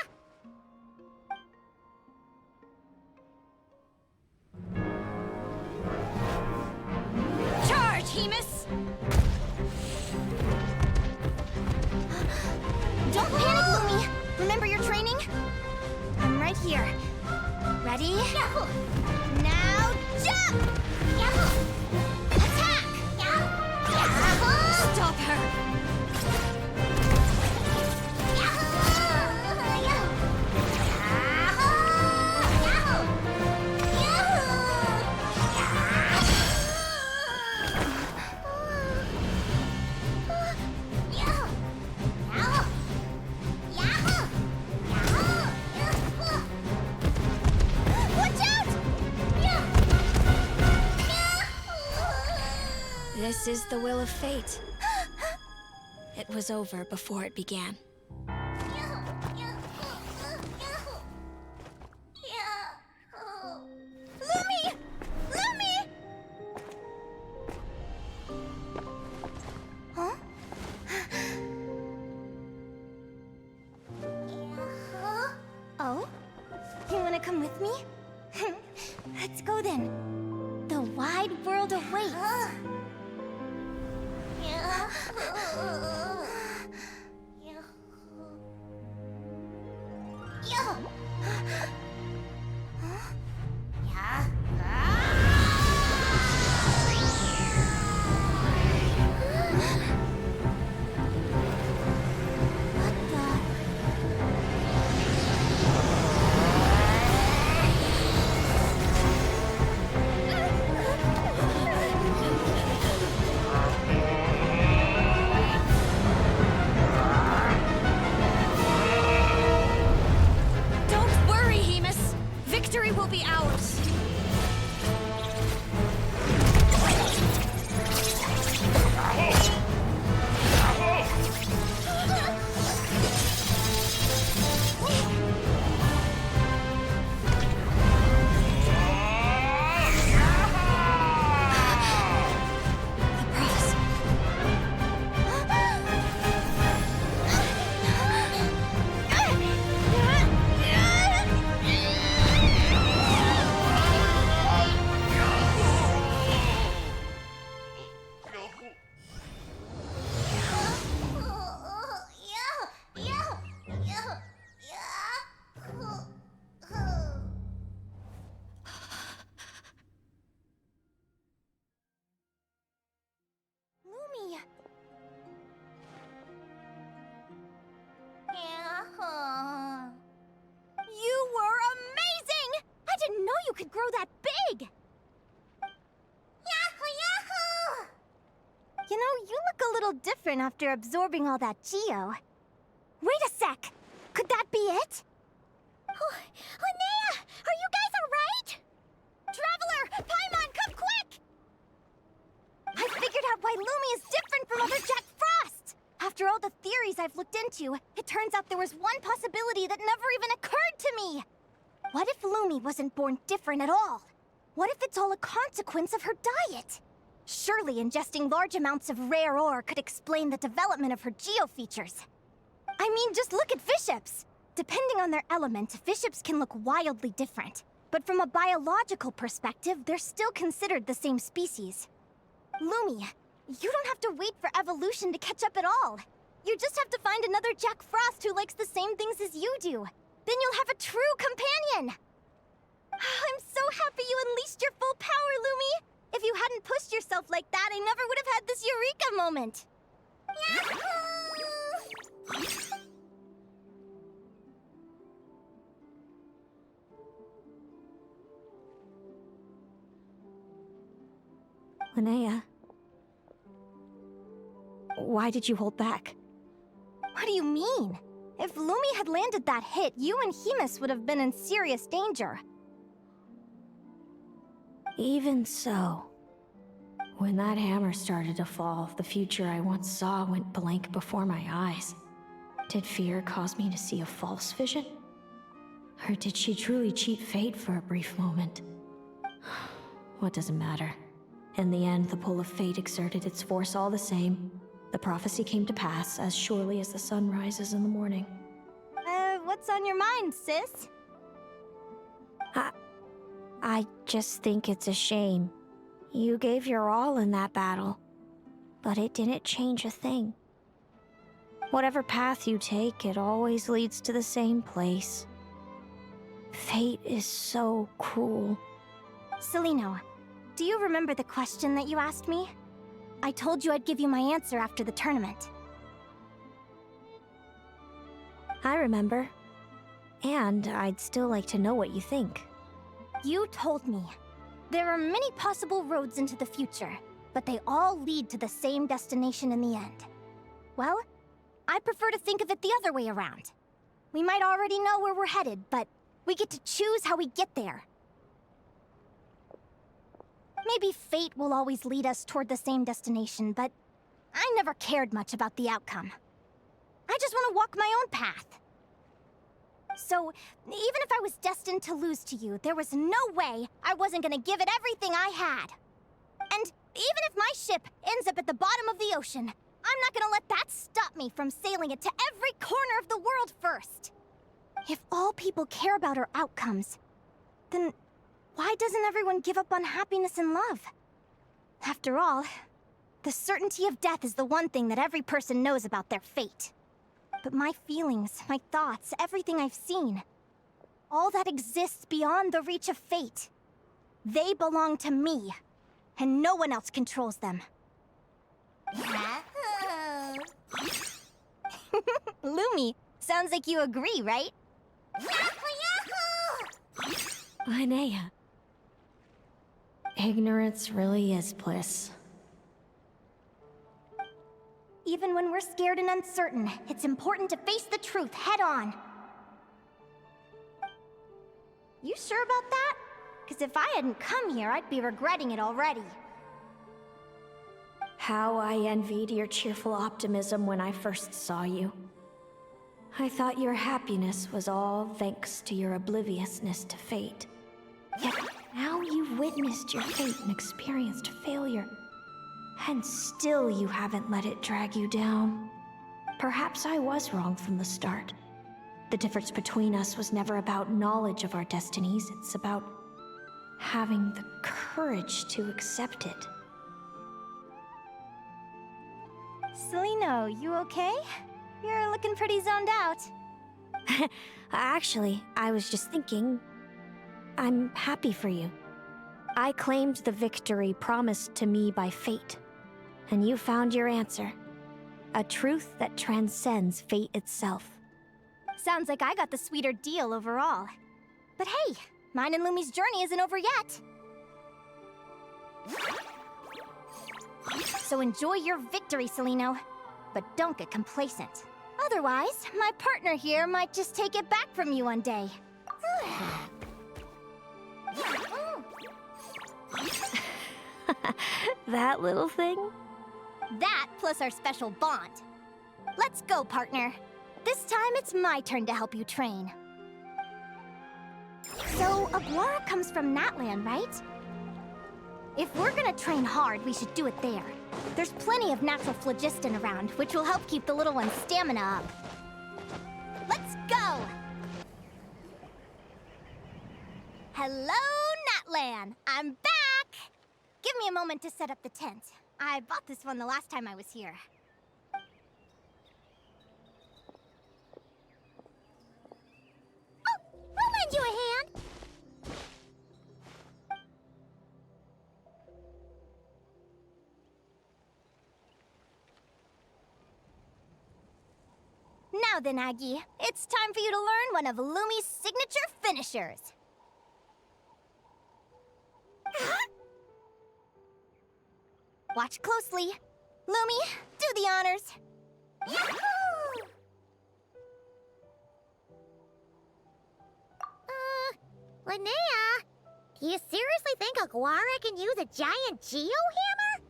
Charge, Hemus! Don't panic, Lumi! Remember your training? I'm right here. Ready? Yahoo! Now jump! Yahoo! Attack! Yahoo! Stop her! This is the will of fate. It was over before it began. Lumi! Lumi! Huh? Oh? You wanna come with me? Let's go then. The wide world awaits. Victory will be ours! You were amazing! I didn't know you could grow that big! Yahoo! Yahoo! You know, you look a little different after absorbing all that Geo. Wait a sec! Could that be it? Oh, Linnea! Are you guys alright? Traveler! Paimon, come quick! I figured out why Lumi is different from other Jack Frost! After all all the theories I've looked into, it turns out there was one possibility that never even occurred to me. What if Lumi wasn't born different at all? What if it's all a consequence of her diet? Surely ingesting large amounts of rare ore could explain the development of her geofeatures. I mean, just look at fiships. Depending on their element, fiships can look wildly different. But from a biological perspective, they're still considered the same species. Lumi, you don't have to wait for evolution to catch up at all. You just have to find another Jack Frost who likes the same things as you do. Then you'll have a true companion! I'm so happy you unleashed your full power, Lumi! If you hadn't pushed yourself like that, I never would have had this eureka moment! Yahoo! Linnea, why did you hold back? What do you mean? If Lumi had landed that hit, you and Hemus would have been in serious danger. Even so, when that hammer started to fall, the future I once saw went blank before my eyes. Did fear cause me to see a false vision? Or did she truly cheat fate for a brief moment? What does it matter? In the end, the pull of fate exerted its force all the same. The prophecy came to pass as surely as the sun rises in the morning. What's on your mind, sis? I just think it's a shame. You gave your all in that battle, but it didn't change a thing. Whatever path you take, it always leads to the same place. Fate is so cruel. Celino, do you remember the question that you asked me? I told you I'd give you my answer after the tournament. I remember. And I'd still like to know what you think. You told me. There are many possible roads into the future, but they all lead to the same destination in the end. Well, I prefer to think of it the other way around. We might already know where we're headed, but we get to choose how we get there. Maybe fate will always lead us toward the same destination, but I never cared much about the outcome. I just want to walk my own path. So, even if I was destined to lose to you, there was no way I wasn't gonna give it everything I had. And even if my ship ends up at the bottom of the ocean, I'm not gonna let that stop me from sailing it to every corner of the world first. If all people care about are outcomes, then why doesn't everyone give up on happiness and love? After all, the certainty of death is the one thing that every person knows about their fate. But my feelings, my thoughts, everything I've seen, all that exists beyond the reach of fate, they belong to me, and no one else controls them. Lumi, sounds like you agree, right? Linnea. Ignorance really is bliss. Even when we're scared and uncertain, it's important to face the truth head on. You sure about that? Because if I hadn't come here, I'd be regretting it already. How I envied your cheerful optimism when I first saw you. I thought your happiness was all thanks to your obliviousness to fate. Yet now you've witnessed your fate and experienced failure. And still you haven't let it drag you down. Perhaps I was wrong from the start. The difference between us was never about knowledge of our destinies, it's about having the courage to accept it. Celino, you okay? You're looking pretty zoned out. Actually, I was just thinking, I'm happy for you. I claimed the victory promised to me by fate. And you found your answer. A truth that transcends fate itself. Sounds like I got the sweeter deal overall. But hey, mine and Lumi's journey isn't over yet. So enjoy your victory, Celino. But don't get complacent. Otherwise, my partner here might just take it back from you one day. That little thing? That plus our special bond. Let's go, partner. This time it's my turn to help you train. So, Aguara comes from Natlan, right? If we're gonna train hard, we should do it there. There's plenty of natural phlogiston around, which will help keep the little one's stamina up. Let's go! Hello, Natlan! I'm back! Give me a moment to set up the tent. I bought this one the last time I was here. Oh, I'll lend you a hand. Now then, Aggie, it's time for you to learn one of Lumi's signature finishers. Watch closely. Lumi, do the honors. Yahoo! Linnea, do you seriously think Aguara can use a giant geohammer?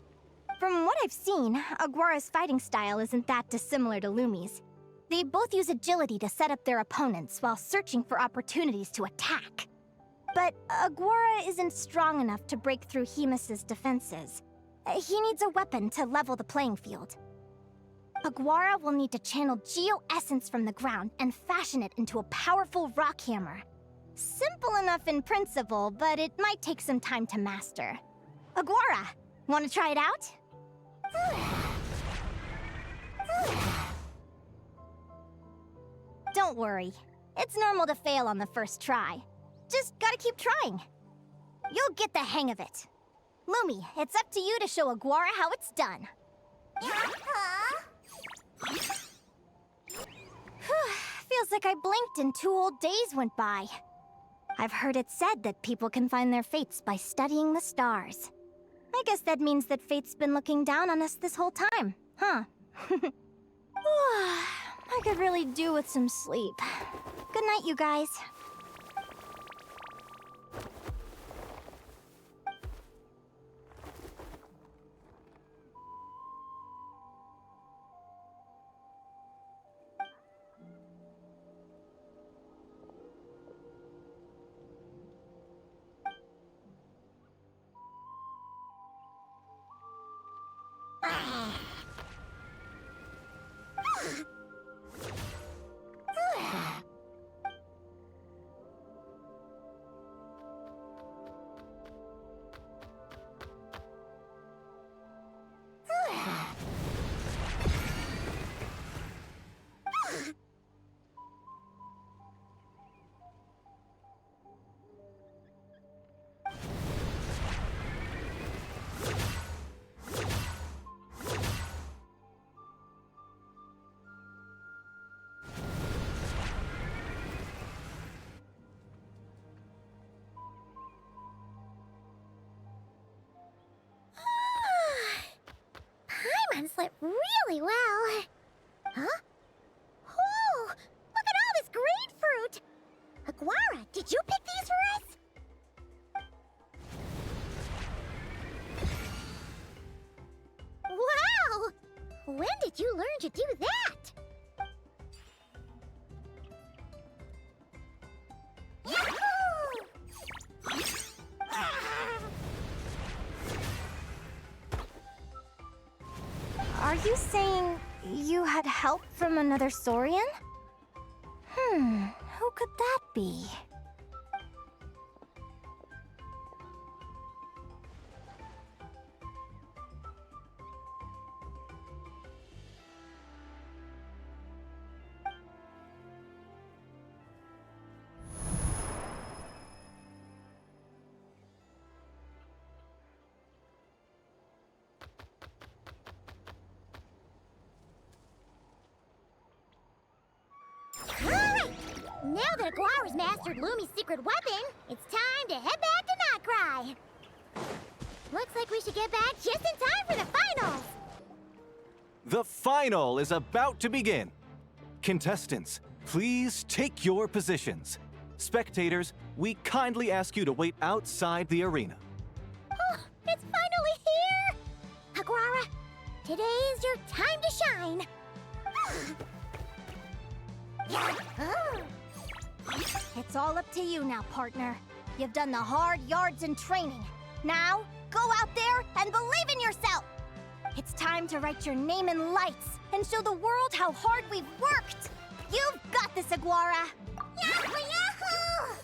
From what I've seen, Aguara's fighting style isn't that dissimilar to Lumi's. They both use agility to set up their opponents while searching for opportunities to attack. But Aguara isn't strong enough to break through Hemus's defenses. He needs a weapon to level the playing field. Aguara will need to channel geo-essence from the ground and fashion it into a powerful rock hammer. Simple enough in principle, but it might take some time to master. Aguara, want to try it out? Don't worry. It's normal to fail on the first try. Just gotta keep trying. You'll get the hang of it. Lumi, it's up to you to show Aguara how it's done. Feels like I blinked and 2 whole days went by. I've heard it said that people can find their fates by studying the stars. I guess that means that fate's been looking down on us this whole time, huh? I could really do with some sleep. Good night, you guys. Paimon slept really well. Huh? Whoa! Look at all this grapefruit! Aguara, did you pick these for us? Wow! When did you learn to do that? Yahoo! Are you saying you had help from another Saurian? Who could that be? Alright! Now that Aguara's mastered Lumi's secret weapon, it's time to head back to Nod-Krai. Looks like we should get back just in time for the finals! The final is about to begin. Contestants, please take your positions. Spectators, we kindly ask you to wait outside the arena. Oh, it's finally here! Aguara, today is your time to shine. It's all up to you now, partner. You've done the hard yards in training. Now, go out there and believe in yourself! It's time to write your name in lights and show the world how hard we've worked! You've got this, Aguara! Yahoo! Yahoo!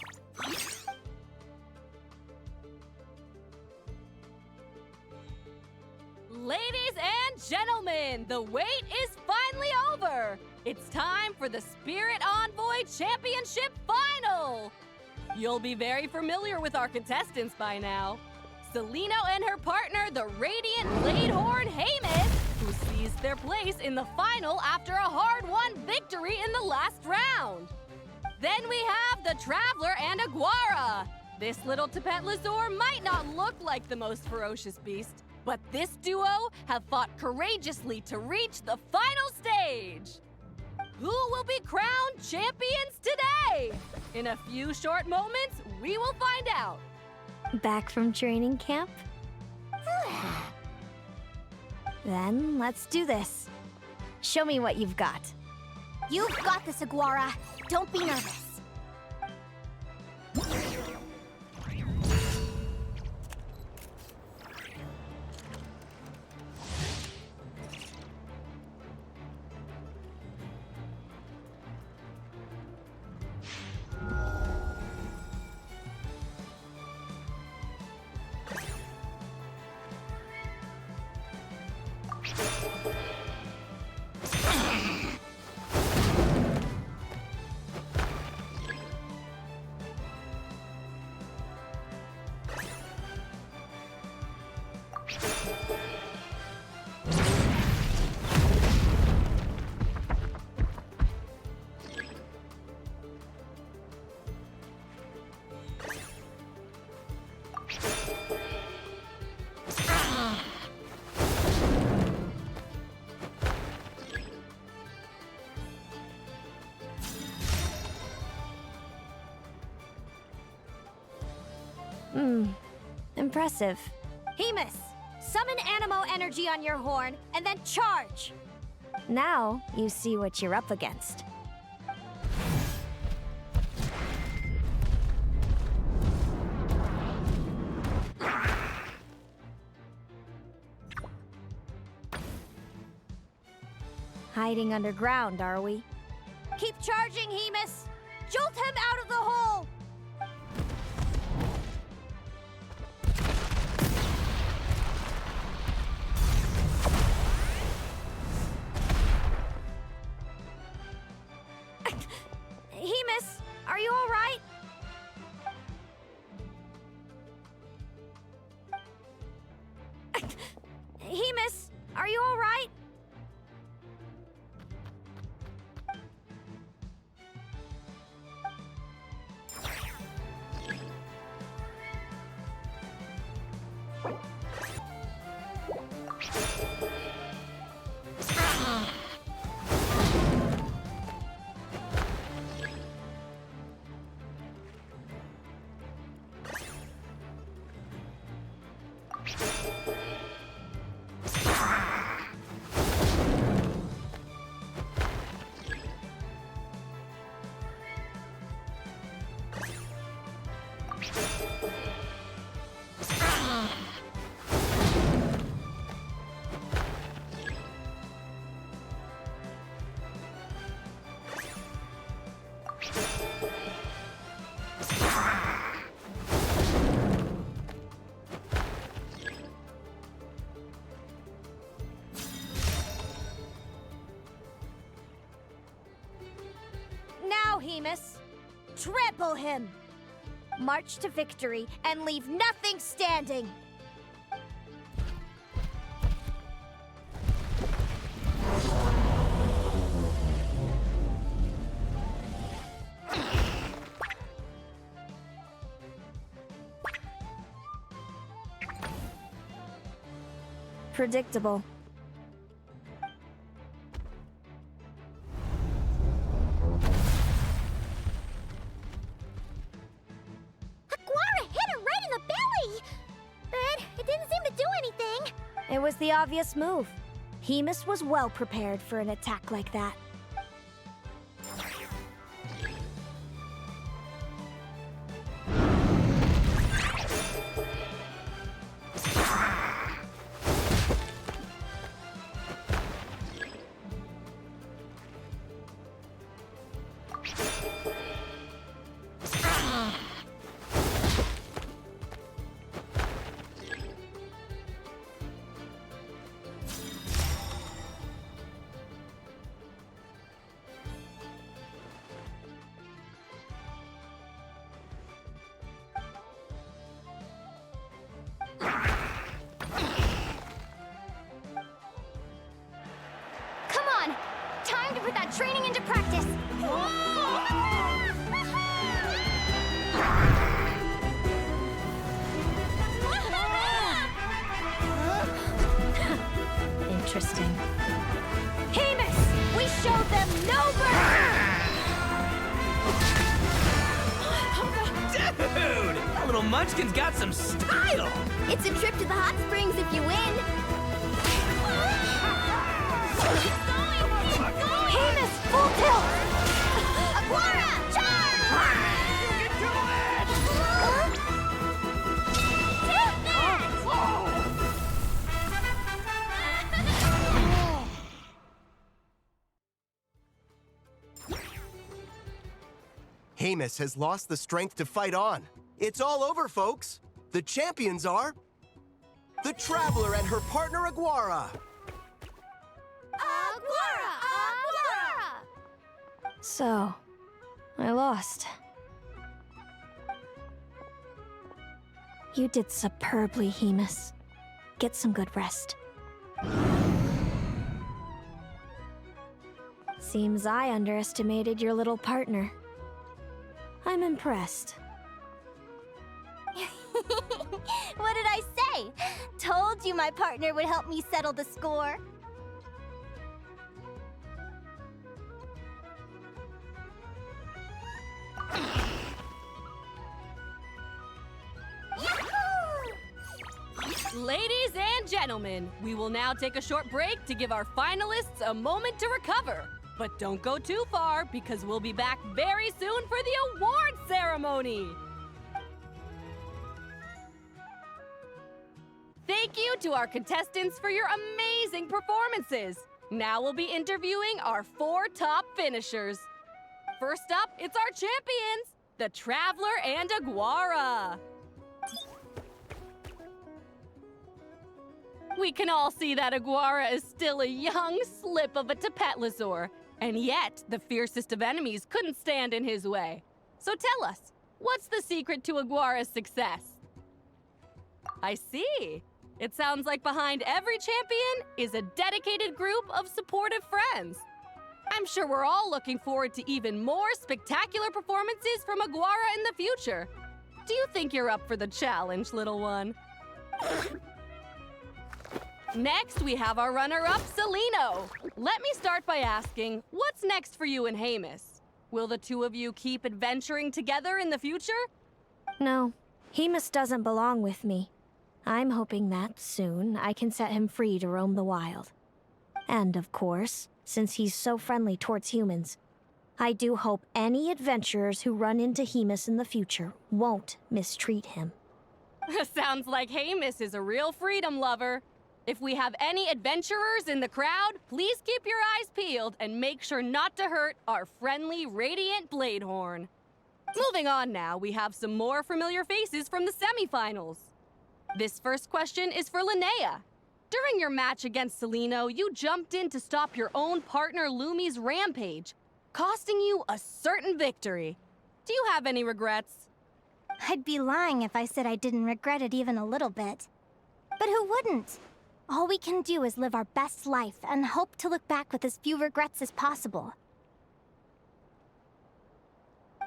Ladies and gentlemen, the wait is finally over! It's time for the Spirit Envoy Championship Final! You'll be very familiar with our contestants by now. Celino and her partner, the Radiant Bladehorn Haymis, who seized their place in the final after a hard-won victory in the last round. Then we have the Traveler and Aguara. This little Tapet Lazur might not look like the most ferocious beast, but this duo have fought courageously to reach the final stage. Who will be crowned champions today? In a few short moments, we will find out. Back from training camp? Then let's do this. Show me what you've got. You've got this, Aguara. Don't be nervous. Impressive. Haymis, summon Animo energy on your horn, and then charge! Now you see what you're up against. Hiding underground, are we? Keep charging, Haymis! Jolt him out of the hole! Haymis, are you all right? Haymis, are you all right? Now, Haymis, trample him! March to victory and leave nothing standing! Predictable. But it didn't seem to do anything. It was the obvious move. Hemus was well prepared for an attack like that. Time to put that training into practice! Interesting. Hemus! We showed them no mercy! Dude! That little munchkin's got some style! It's a trip to the hot springs if you win. Hemus, full tilt! Aguara, charge! Get to it! Hemus has lost the strength to fight on. It's all over, folks. The champions are the Traveler and her partner Aguara. So, I lost. You did superbly, Hemus. Get some good rest. Seems I underestimated your little partner. I'm impressed. What did I say? Told you my partner would help me settle the score. Ladies and gentlemen, we will now take a short break to give our finalists a moment to recover. But don't go too far, because we'll be back very soon for the award ceremony! Thank you to our contestants for your amazing performances! Now we'll be interviewing our 4 top finishers. First up, it's our champions, the Traveler and Aguara! We can all see that Aguara is still a young slip of a Tapetlosaur, and yet the fiercest of enemies couldn't stand in his way. So tell us, what's the secret to Aguara's success? I see. It sounds like behind every champion is a dedicated group of supportive friends. I'm sure we're all looking forward to even more spectacular performances from Aguara in the future. Do you think you're up for the challenge, little one? Next, we have our runner-up, Celino. Let me start by asking, what's next for you and Hemus? Will the two of you keep adventuring together in the future? No, Hemus doesn't belong with me. I'm hoping that soon I can set him free to roam the wild. And of course, since he's so friendly towards humans, I do hope any adventurers who run into Hemus in the future won't mistreat him. Sounds like Hemus is a real freedom lover. If we have any adventurers in the crowd, please keep your eyes peeled and make sure not to hurt our friendly Radiant Bladehorn. Moving on now, we have some more familiar faces from the semifinals. This first question is for Linnea. During your match against Celino, you jumped in to stop your own partner Lumi's rampage, costing you a certain victory. Do you have any regrets? I'd be lying if I said I didn't regret it even a little bit. But who wouldn't? All we can do is live our best life and hope to look back with as few regrets as possible.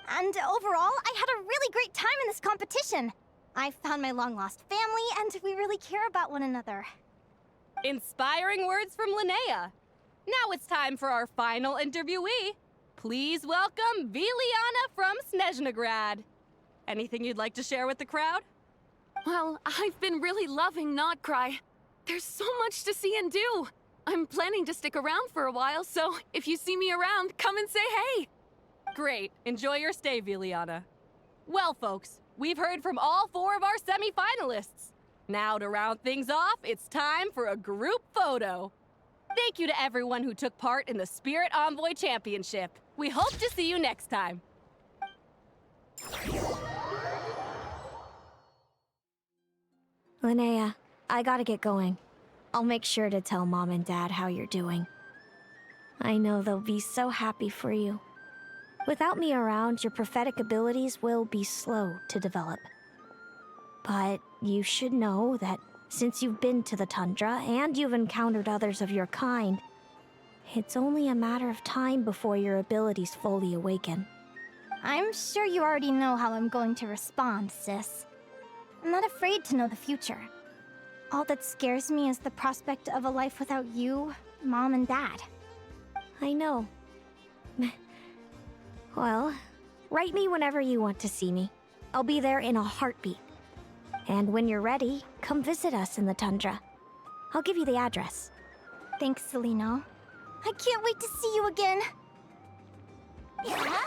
And overall, I had a really great time in this competition. I found my long-lost family, and we really care about one another. Inspiring words from Linnea. Now it's time for our final interviewee. Please welcome Viliana from Snezhnegrad. Anything you'd like to share with the crowd? Well, I've been really loving Nod-Krai. There's so much to see and do. I'm planning to stick around for a while, so if you see me around, come and say hey! Great. Enjoy your stay, Viliana. Well, folks, we've heard from all 4 of our semi-finalists. Now, to round things off, it's time for a group photo. Thank you to everyone who took part in the Spirit Envoy Championship. We hope to see you next time. Linnea, I gotta get going. I'll make sure to tell Mom and Dad how you're doing. I know they'll be so happy for you. Without me around, your prophetic abilities will be slow to develop. But you should know that since you've been to the tundra and you've encountered others of your kind, it's only a matter of time before your abilities fully awaken. I'm sure you already know how I'm going to respond, sis. I'm not afraid to know the future. All that scares me is the prospect of a life without you, Mom, and Dad. I know. Well, write me whenever you want to see me. I'll be there in a heartbeat. And when you're ready, come visit us in the tundra. I'll give you the address. Thanks, Selena. I can't wait to see you again! Yahoo!